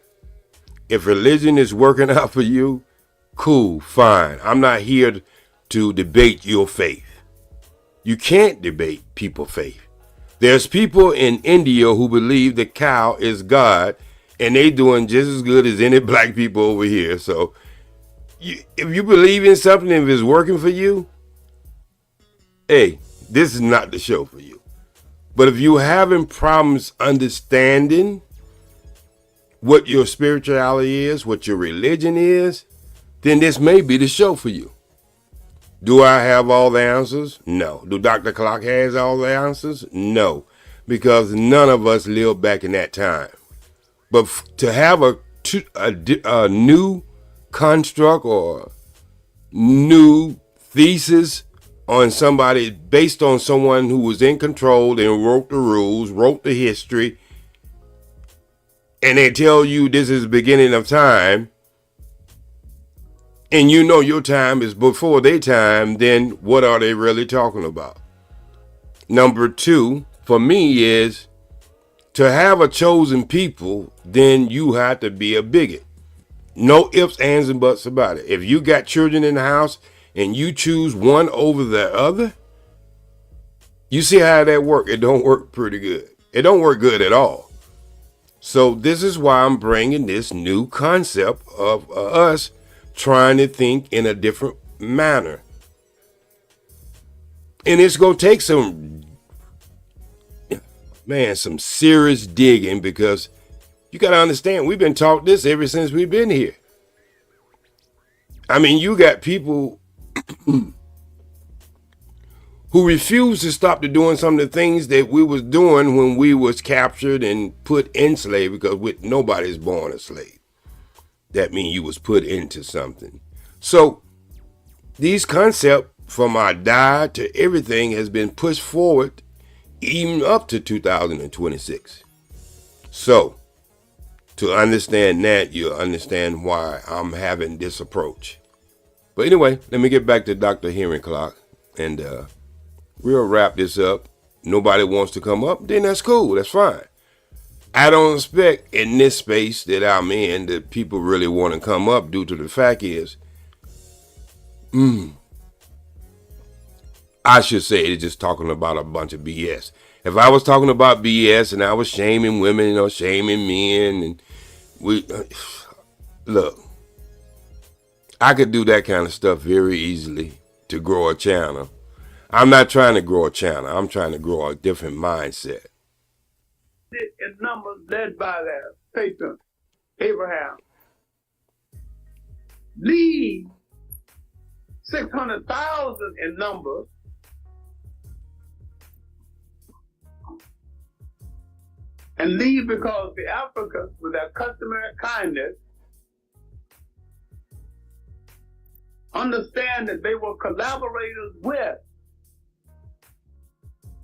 Speaker 5: If religion is working out for you, cool, fine. I'm not here to debate your faith. You can't debate people's faith. There's people in India who believe the cow is God, and they doing just as good as any black people over here. So if you believe in something, if it's working for you, hey, this is not the show for you. But if you're having problems understanding what your spirituality is, what your religion is, then this may be the show for you. Do I have all the answers? No. Do Dr. Clock has all the answers? No. Because none of us lived back in that time. But to have a new construct or new thesis on somebody based on someone who was in control and wrote the rules, wrote the history, and they tell you this is the beginning of time, and you know your time is before their time, then what are they really talking about? Number two, for me, is to have a chosen people, then you have to be a bigot. No ifs, ands, and buts about it. If you got children in the house and you choose one over the other, you see how that work. It don't work pretty good. It don't work good at all. So this is why I'm bringing this new concept of us trying to think in a different manner. And it's going to take some serious digging, because you got to understand, we've been taught this ever since we've been here. I mean, you got people who refuse to stop to doing some of the things that we was doing when we was captured and put in slavery, because nobody's born a slave. That means you was put into something. So these concepts, from our diet to everything, has been pushed forward even up to 2026. So to understand that, you'll understand why I'm having this approach. But anyway, let me get back to Dr. Hearing Clock, and we'll wrap this up. Nobody wants to come up, then that's cool, that's fine. I don't expect in this space that I'm in that people really want to come up, due to the fact is, I should say it's just talking about a bunch of BS. If I was talking about BS and I was shaming women or shaming men, and look, I could do that kind of stuff very easily to grow a channel. I'm not trying to grow a channel. I'm trying to grow a different mindset.
Speaker 4: In numbers led by their patron, Abraham, lead 600,000 in numbers, and leave because the Africans, with their customary kindness, understand that they were collaborators with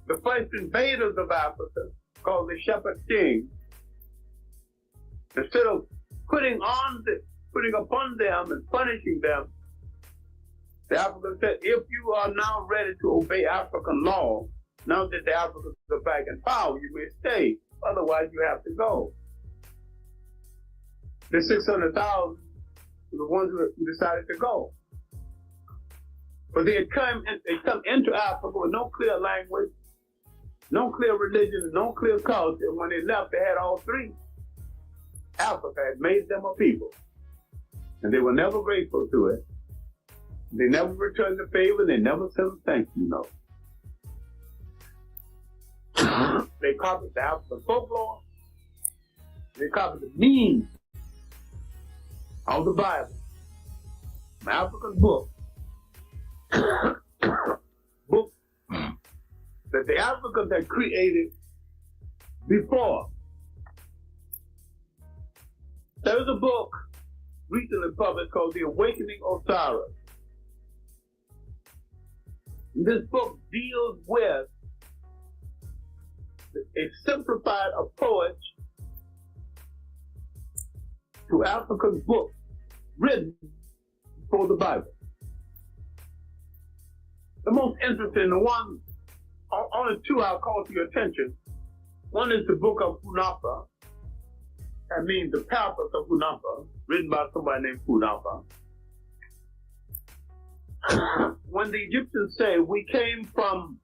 Speaker 4: the first invaders of Africa, called the Shepherd King. Instead of putting upon them and punishing them, the Africans said, if you are now ready to obey African law, now that the Africans are back in power, you may stay. Otherwise, you have to go. The 600,000 were the ones who decided to go. But they come into Africa with no clear language, no clear religion, no clear culture. When they left, they had all three. Africa had made them a people, and they were never grateful to it. They never returned the favor. They never sent a thank you note. They copied the African folklore. They copied the meaning of the Bible, an African book, book that the Africans had created before. There's a book recently published called The Awakening Osiris. This book deals with a simplified approach to African books written before the Bible. The most interesting, the one, only two I'll call to your attention. One is the book of Funafa. That means the purpose of Funafa, written by somebody named Funafa. When the Egyptians say, we came from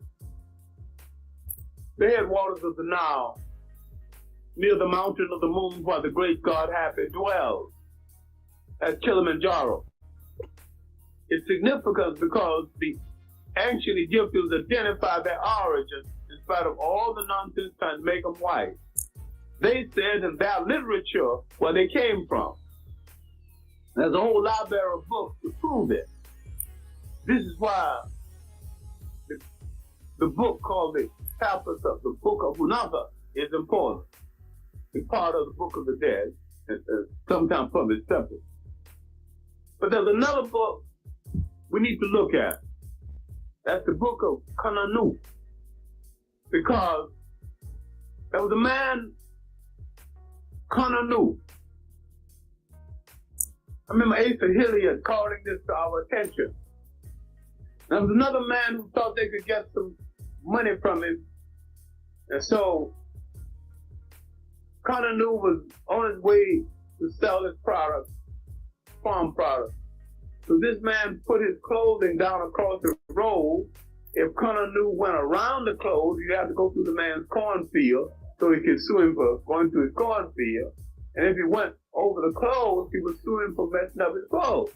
Speaker 4: the headwaters of the Nile, near the mountain of the moon where the great God Happy dwells, at Kilimanjaro. It's significant because the ancient Egyptians identified their origin in spite of all the nonsense trying to make them white. They said in their literature where they came from. There's a whole library of books to prove it. This is why the book called the Purpose of the Book of Funafa is important. It's part of the Book of the Dead, sometimes published separately. But there's another book we need to look at. That's the book of Kananu. Because there was a man, Kananu, remember Asa Hilliard calling this to our attention. There was another man who thought they could get some money from him. And so Cononu was on his way to sell his product, farm product. So this man put his clothing down across the road. If Cononu went around the clothes, he'd have to go through the man's cornfield so he could sue him for going to his cornfield. And if he went over the clothes, he would sue him for messing up his clothes.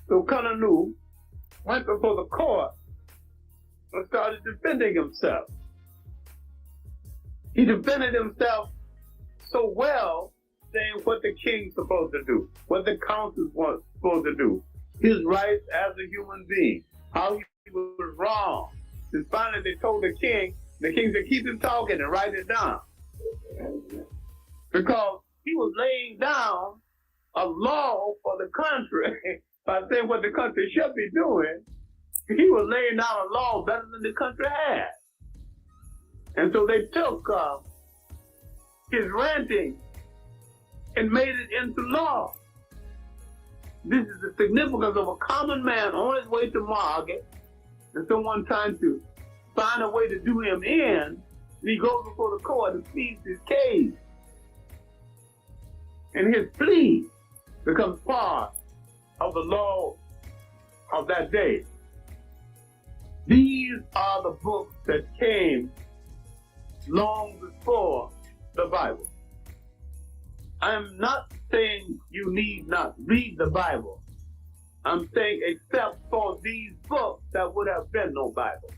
Speaker 4: So Cononu went before the court and started defending himself. He defended himself so well, saying what the king's supposed to do, what the council's supposed to do, his rights as a human being, how he was wrong. And finally they told the king said, keep him talking and write it down. Because he was laying down a law for the country by saying what the country should be doing. He was laying down a law better than the country had. And so they took his ranting and made it into law. This is the significance of a common man on his way to market and someone trying to find a way to do him in, and he goes before the court and pleads his case. And his plea becomes part of the law of that day. These are the books that came long before the Bible. I'm not saying you need not read the Bible. I'm saying except for these books, there would have been no Bible.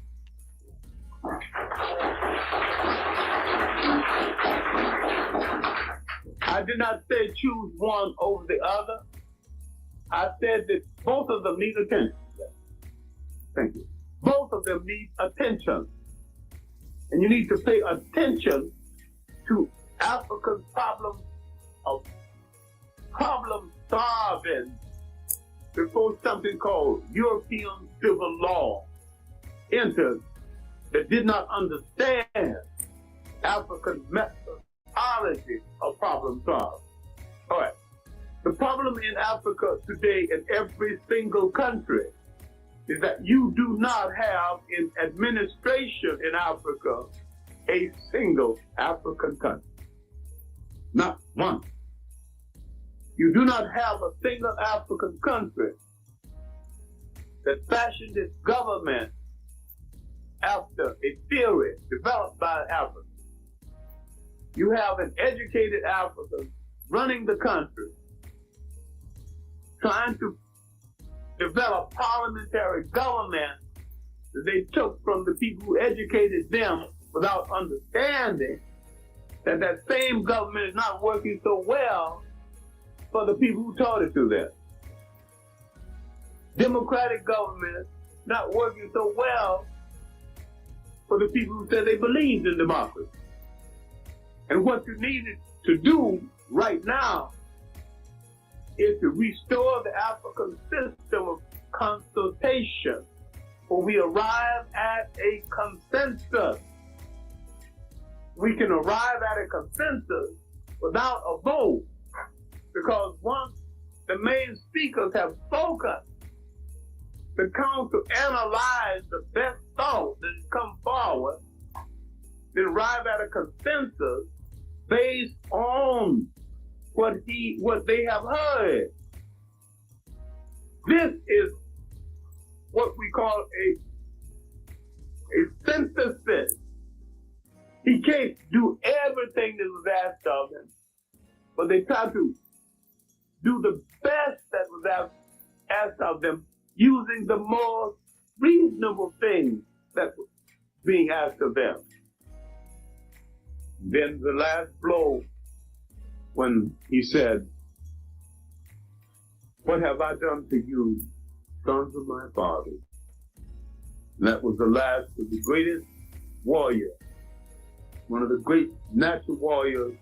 Speaker 4: I did not say choose one over the other. I said that both of them need attention. Thank you. Both of them need attention. And you need to pay attention to Africa's problem of problem solving before something called European civil law entered that did not understand African methodology of problem solving. All right. The problem in Africa today in every single country is that you do not have in administration in Africa a single African country. Not one. You do not have a single African country that fashioned its government after a theory developed by Africans. You have an educated African running the country, trying to develop parliamentary government that they took from the people who educated them without understanding that that same government is not working so well for the people who taught it to them. Democratic government not working so well for the people who said they believed in democracy. And what you needed to do right now is to restore the African system of consultation, where we arrive at a consensus. We can arrive at a consensus without a vote, because once the main speakers have spoken, the council analyze the best thought that has come forward, then arrive at a consensus based on what they have heard. This is what we call a synthesis. He can't do everything that was asked of him, but they try to do the best that was asked of them using the more reasonable things that were being asked of them. Then the last blow, when he said, "What have I done to you, sons of my father?" And that was the last of the greatest warrior, one of the great natural warriors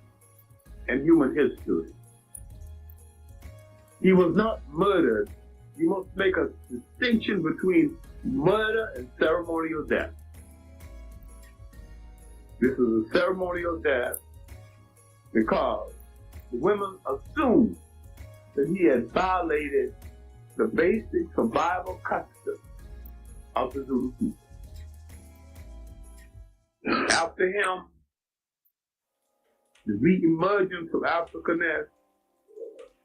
Speaker 4: in human history. He was not murdered. You must make a distinction between murder and ceremonial death. This is a ceremonial death because the women assumed that he had violated the basic survival customs of the Zulu people. After him, the re-emergence of Africanness,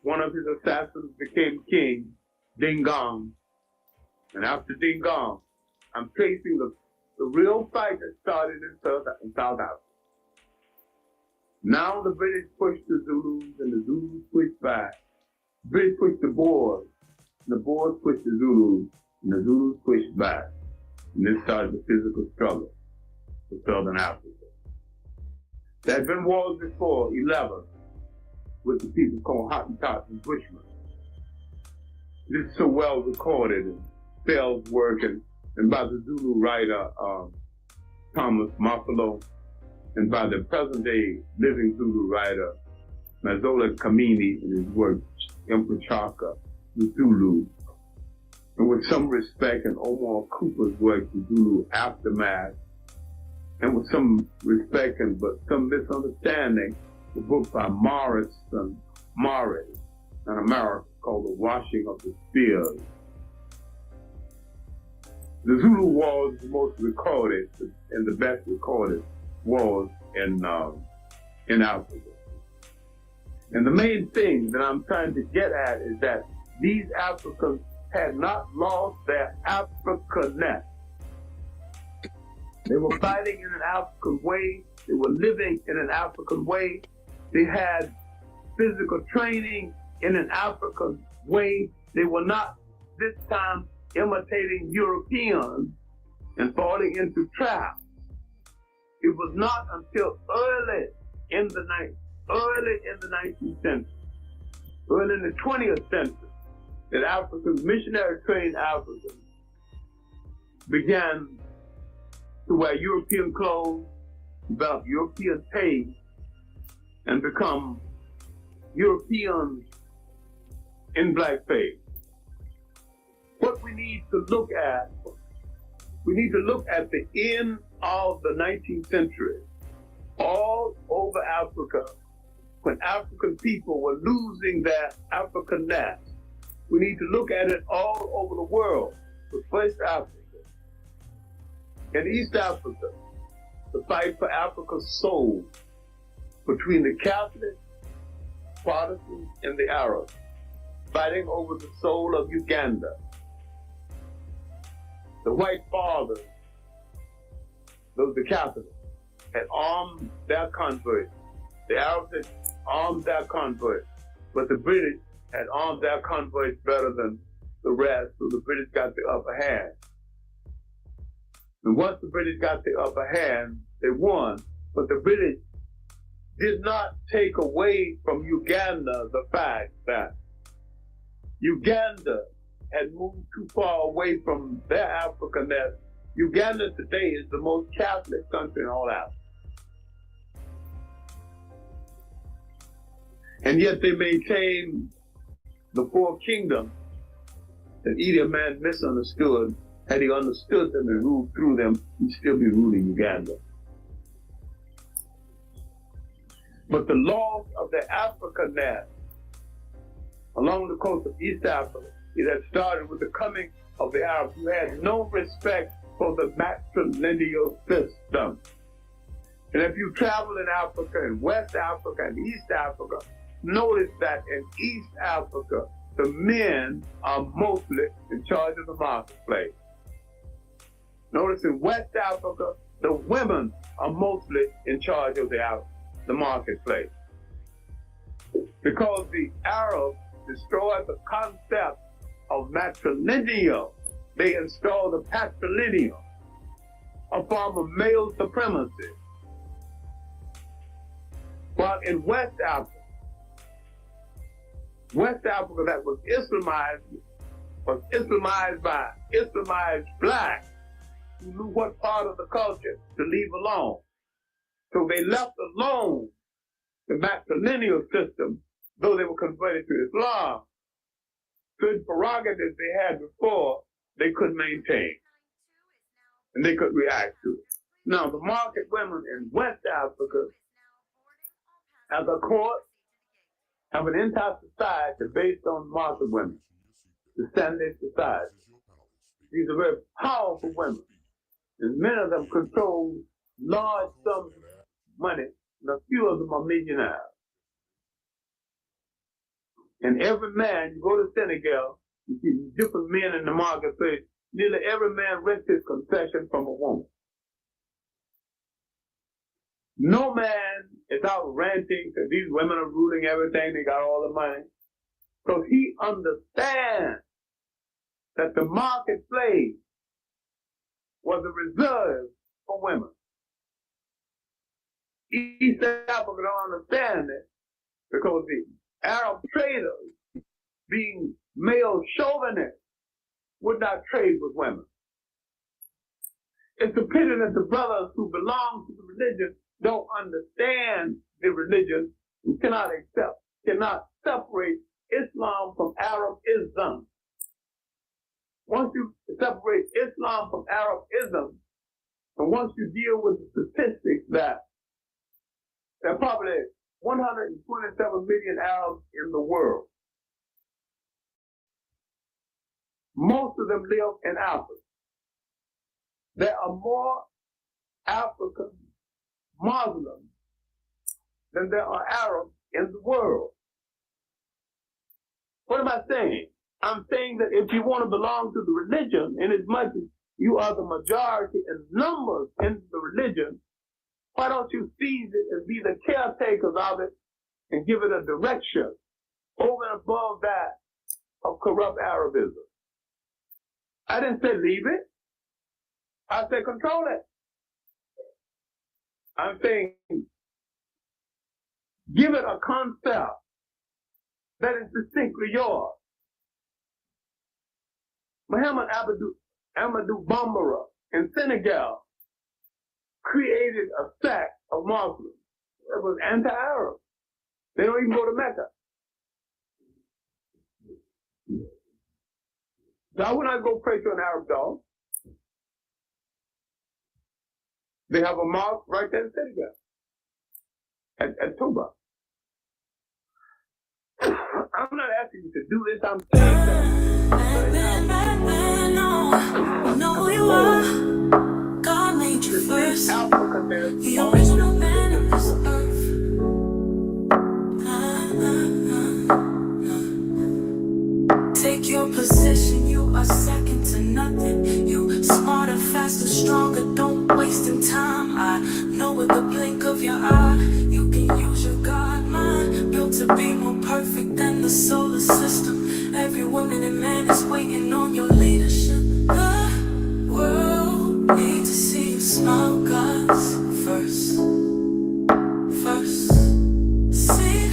Speaker 4: one of his assassins became king, Dingang. And after Dingang, I'm tracing the real fight that started in South Africa. Now the British pushed the Zulus and the Zulus pushed back. The British pushed the Boers, and the Boers pushed the Zulus, and the Zulus pushed back. And this started the physical struggle for Southern Africa. There had been wars before, 11, with the people called Hottentots and Bushmen. This is so well recorded in Fell's work and by the Zulu writer Thomas Mafolo, and by the present-day living Zulu writer Mazola Kamini in his work Impachaka, the Zulu, and with some respect in Omar Cooper's work, The Zulu Aftermath, and with some respect and but some misunderstanding, the book by Morrison Morris, an American, called The Washing of the Spears. The Zulu War is the most recorded and the best recorded wars in Africa. And the main thing that I'm trying to get at is that these Africans had not lost their Africanness. They were fighting in an African way. They were living in an African way. They had physical training in an African way. They were not this time imitating Europeans and falling into traps. It was not until early in the 19th century, early in the 20th century, that Africans, missionary trained Africans, began to wear European clothes, develop European taste, and become Europeans in blackface. What we need to look at the end of the 19th century, all over Africa, when African people were losing their Africanness. We need to look at it all over the world, but first Africa. In East Africa, the fight for Africa's soul between the Catholics, Protestants, and the Arabs, fighting over the soul of Uganda. The white fathers, the Catholics, had armed their converts. The Arabs had armed their converts, but the British had armed their converts better than the rest, so the British got the upper hand. And once the British got the upper hand, they won. But the British did not take away from Uganda the fact that Uganda had moved too far away from their Africanness. Uganda today is the most Catholic country in all Africa. And yet they maintain the four kingdoms that Idi Amin misunderstood. Had he understood them and ruled through them, he'd still be ruling Uganda. But the loss of the Africanness along the coast of East Africa, it had started with the coming of the Arabs, who had no respect for the matrilineal system. And if you travel in Africa, in West Africa, and East Africa, notice that in East Africa, the men are mostly in charge of the marketplace. Notice in West Africa, the women are mostly in charge of the marketplace. Because the Arabs destroyed the concept of matrilineal, they installed the patrilineal, a form of male supremacy. While in West Africa that was Islamized by Islamized blacks who knew what part of the culture to leave alone. So they left alone the matrilineal system, though they were converted to Islam. Certain prerogatives they had before, they could maintain, and they could react to it. Now, the market women in West Africa have a court, have an entire society based on market women, descendant society. These are very powerful women, and many of them control large sums of money, and a few of them are millionaires. And every man, you go to Senegal, you see different men in the marketplace, nearly every man rents his confession from a woman. No man is out ranting because these women are ruling everything, they got all the money. So he understands that the marketplace was a reserve for women. East Africa don't understand it because the Arab traders, being male chauvinists, would not trade with women. It's a pity that the brothers who belong to the religion don't understand the religion and cannot separate Islam from Arabism. Once you separate Islam from Arabism, and once you deal with the statistics that there are probably 127 million Arabs in the world. Most of them live in Africa. There are more African Muslims than there are Arabs in the world. What am I saying? I'm saying that if you want to belong to the religion, in as much as you are the majority in numbers in the religion, why don't you seize it and be the caretakers of it and give it a direction over and above that of corrupt Arabism? I didn't say leave it. I said control it. I'm saying give it a concept that is distinctly yours. Muhammad Amadou Bambara in Senegal created a sect of Muslims that was anti-Arab. They don't even go to Mecca. So I would not go pray to an Arab dog. They have a mosque right there in Senegal, at Touba. I'm not asking you to do this, I'm saying that.
Speaker 6: Know who you are. God made you first. The original man of this earth. Take your position, you are second to nothing. You smarter, faster, stronger, don't waste in time. I know with the blink of your eye, you can use your God mind. Built to be more perfect than the solar system. Every woman and man is waiting on your leadership. The world needs to see you smile, God's first. First. See,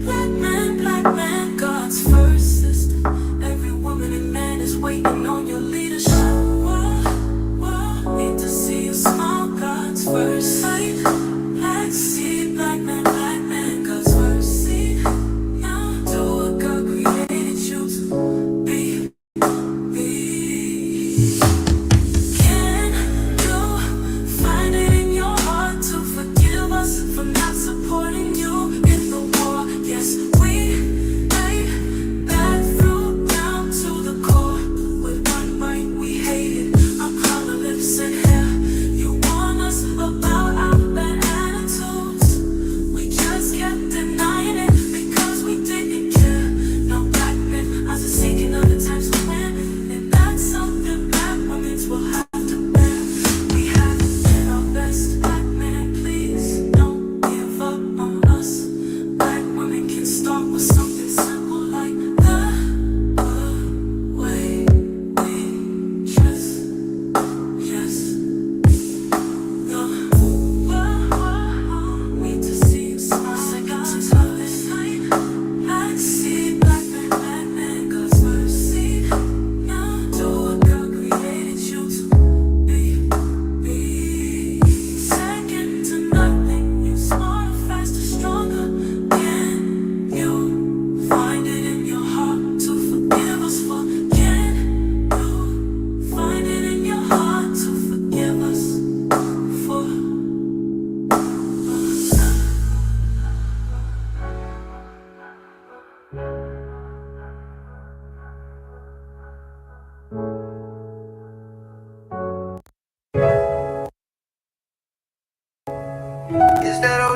Speaker 6: black man, God's first system. Every woman and man is waiting on your leadership. World need to see you smile, God's first sight. Black seed, black man, God's first seed. Now do what God created you to be. Can you find it in your heart to forgive us for not supporting you in the war? Yes, we ate bad fruit down to the core. With one bite we hated our collar, lips and hair. You warn us about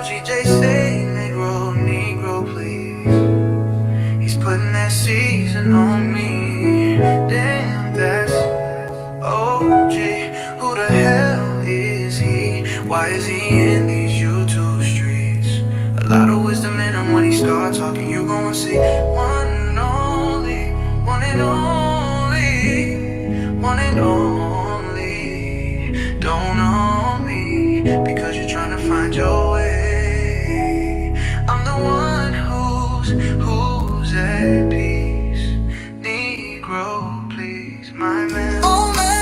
Speaker 6: OGJ say, Negro, Negro, please. He's putting that season on me. Damn, that's OG. Who the hell is he? Why is he in these YouTube streets? A lot of wisdom in him. When he start talking, you gon' see one and only, one and only, one and only. Don't know me because you're trying to find your way. I'm the one who's at peace. Negro, please, my man. Oh man.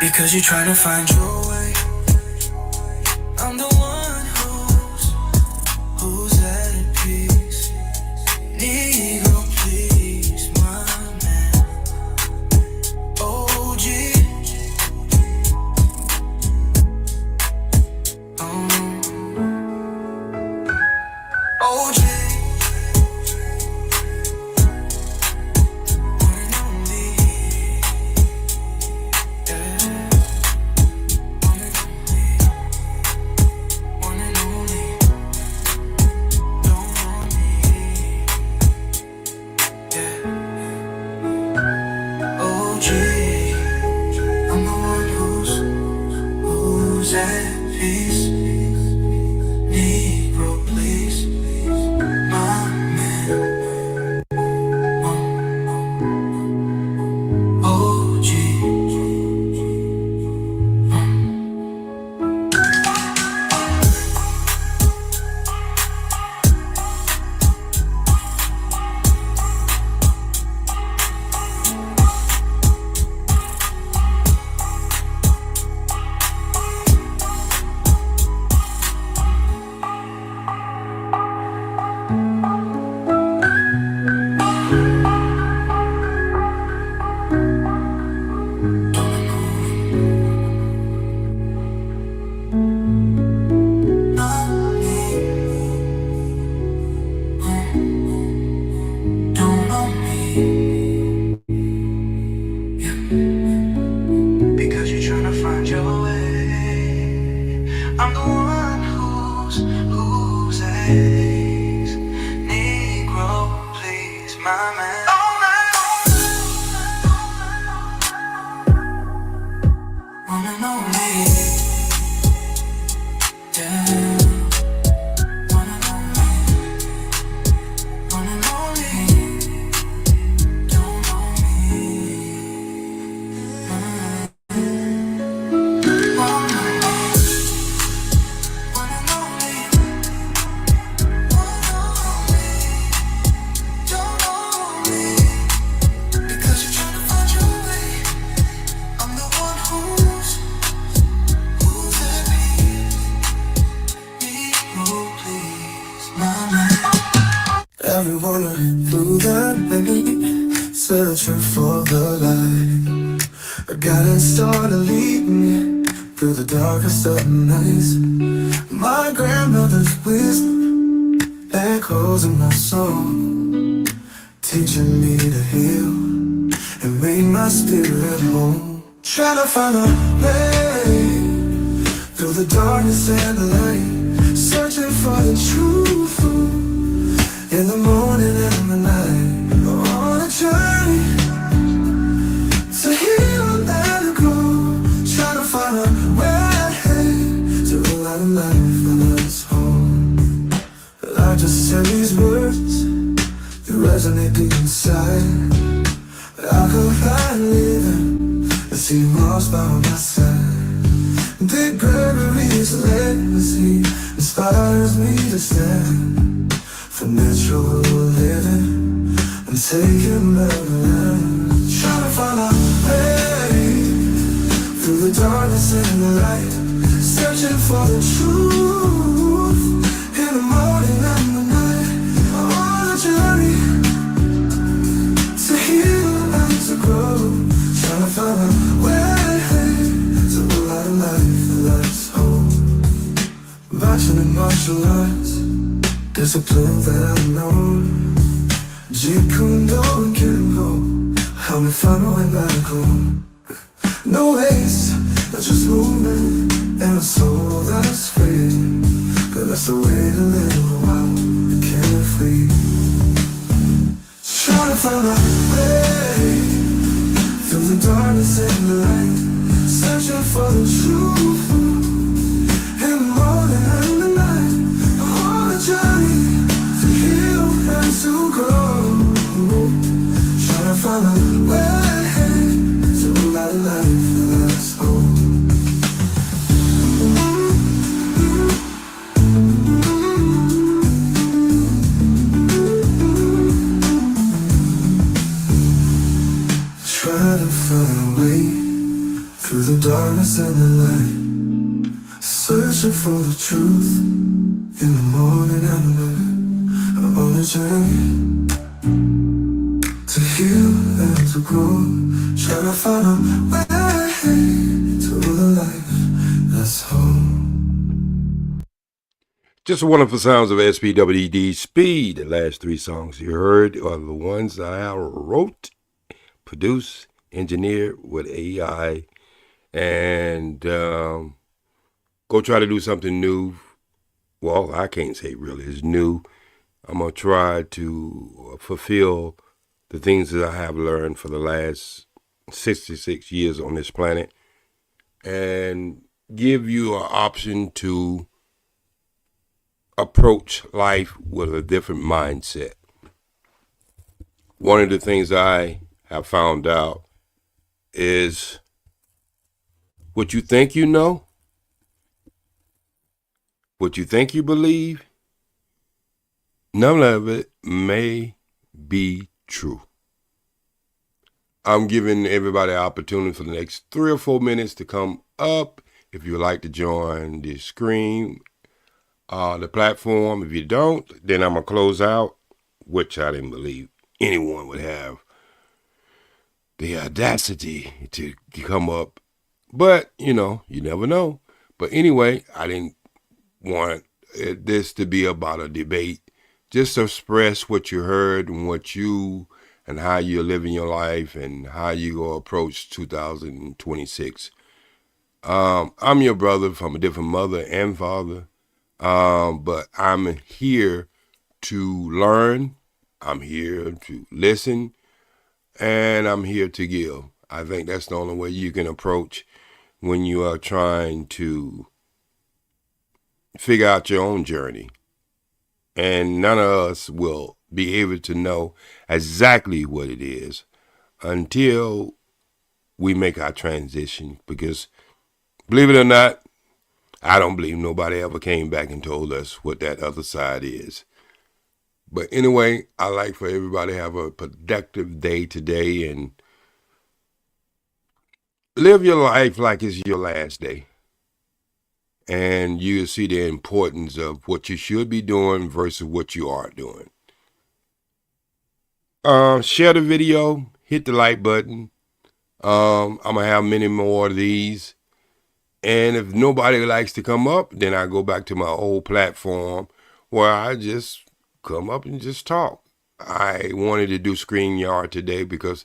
Speaker 6: Because you're trying to find your way. I'm the one who's at peace. Negro, please, my man. OG. OG.
Speaker 7: Everyone through the night, searching for the light. I gotta start leading through the darkest of nights. My grandmother's wisdom echoes in my soul, teaching me to heal and make my spirit whole. Trying to find a way through the darkness and the light, searching for the truth in the morning and in the night. On a journey to heal and let it go, trying to find a way to a light of life and us home. I just said these words, they resonate deep inside. I could find living and see Mars by my side. Dick Gregory's legacy inspires me to stand for natural living and taking back the land, trying to find our way through the darkness and the light, searching for the truth in the morning and the night. On a journey to heal and to grow, trying to find our way to the light of life, the light's home. Marching in martial arts, discipline that I know. Jeet Kune Do and Kimbo, help me find my way back home. No waste, but just movement and a soul that's free. But that's the way to live while you can't flee. Trying to find my way through the darkness and the light, searching for the truth in the morning and the night. I'm on a journey to heal and to grow, trying to find a way to a light of life that's home. Trying to find a way through the darkness and the light, searching for the truth in the morning and the night. I'm on a journey to heal and to grow, trying to find a way to the life that's home.
Speaker 5: Just wonderful sounds of SPWD Speed. The last three songs you heard are the ones I wrote, produced, engineered with AI, and go try to do something new. Well, I can't say really it's new. I'm going to try to fulfill the things that I have learned for the last 66 years on this planet and give you an option to approach life with a different mindset. One of the things I have found out is what you think you know, what you think you believe, none of it may be true. I'm giving everybody an opportunity for the next 3 or 4 minutes to come up. If you would like to join the screen, the platform. If you don't, then I'm going to close out, which I didn't believe anyone would have the audacity to come up. But, you know, you never know. But anyway, I didn't want this to be about a debate. Just express what you heard and what you and how you're living your life and how you go approach 2026. I'm your brother from a different mother and father, but I'm here to learn, I'm here to listen, and I'm here to give. I think that's the only way you can approach when you are trying to figure out your own journey. And none of us will be able to know exactly what it is until we make our transition. Because, believe it or not, I don't believe nobody ever came back and told us what that other side is. But anyway, I like for everybody to have a productive day today and live your life like it's your last day. And you'll see the importance of what you should be doing versus what you are doing. Share the video, hit the like button. I'm going to have many more of these. And if nobody likes to come up, then I go back to my old platform where I just come up and just talk. I wanted to do StreamYard today because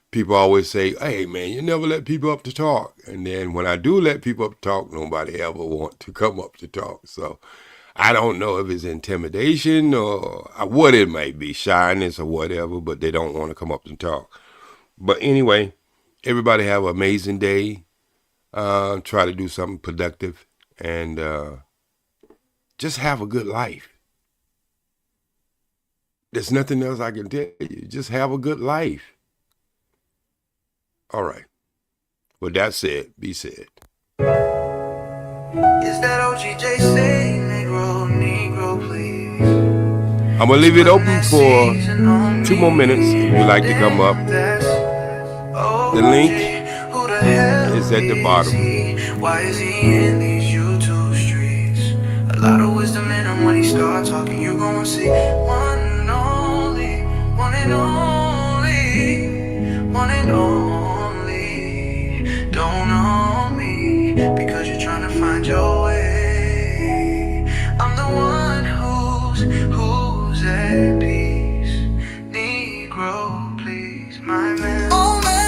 Speaker 5: people always say, hey, man, you never let people up to talk. And then when I do let people up to talk, nobody ever want to come up to talk. So I don't know if it's intimidation or what it might be, shyness or whatever, but they don't want to come up and talk. But anyway, everybody have an amazing day. Try to do something productive and just have a good life. There's nothing else I can tell you. Just have a good life. All right. With that said, be said.
Speaker 8: Is that OGJAYSPEED, Negro, please?
Speaker 5: I'm gonna leave it open for 2 more minutes if you'd like to come up. The link is at the bottom.
Speaker 6: Why is he in these YouTube streets? A lot of wisdom in him. When he start talking, you gon' see one and only, one and only, one and only. Don't know me because you're trying to find your way. I'm the one who's at peace. Negro, please, my man. Oh man.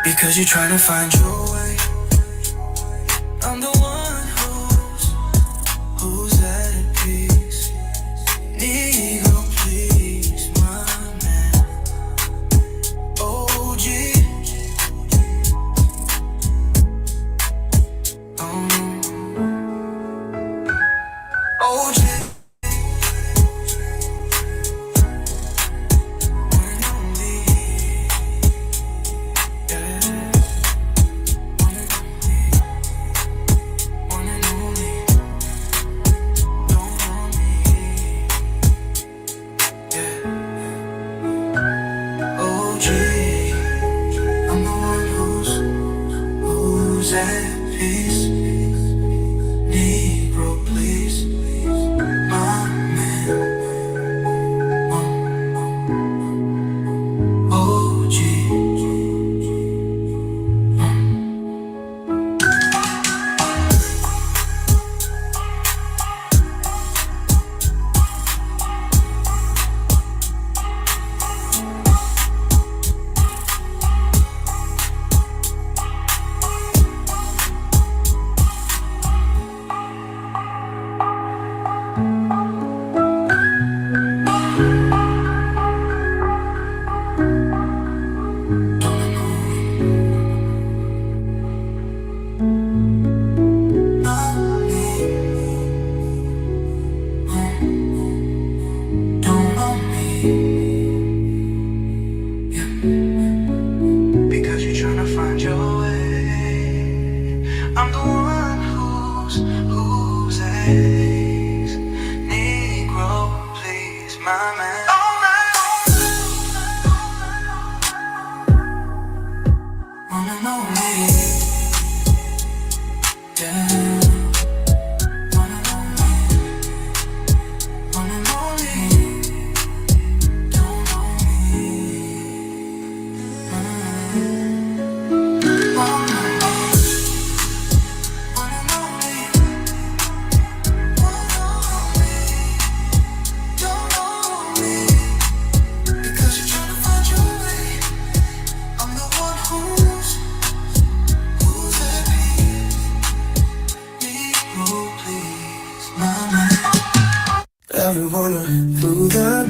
Speaker 6: Because you're trying to find your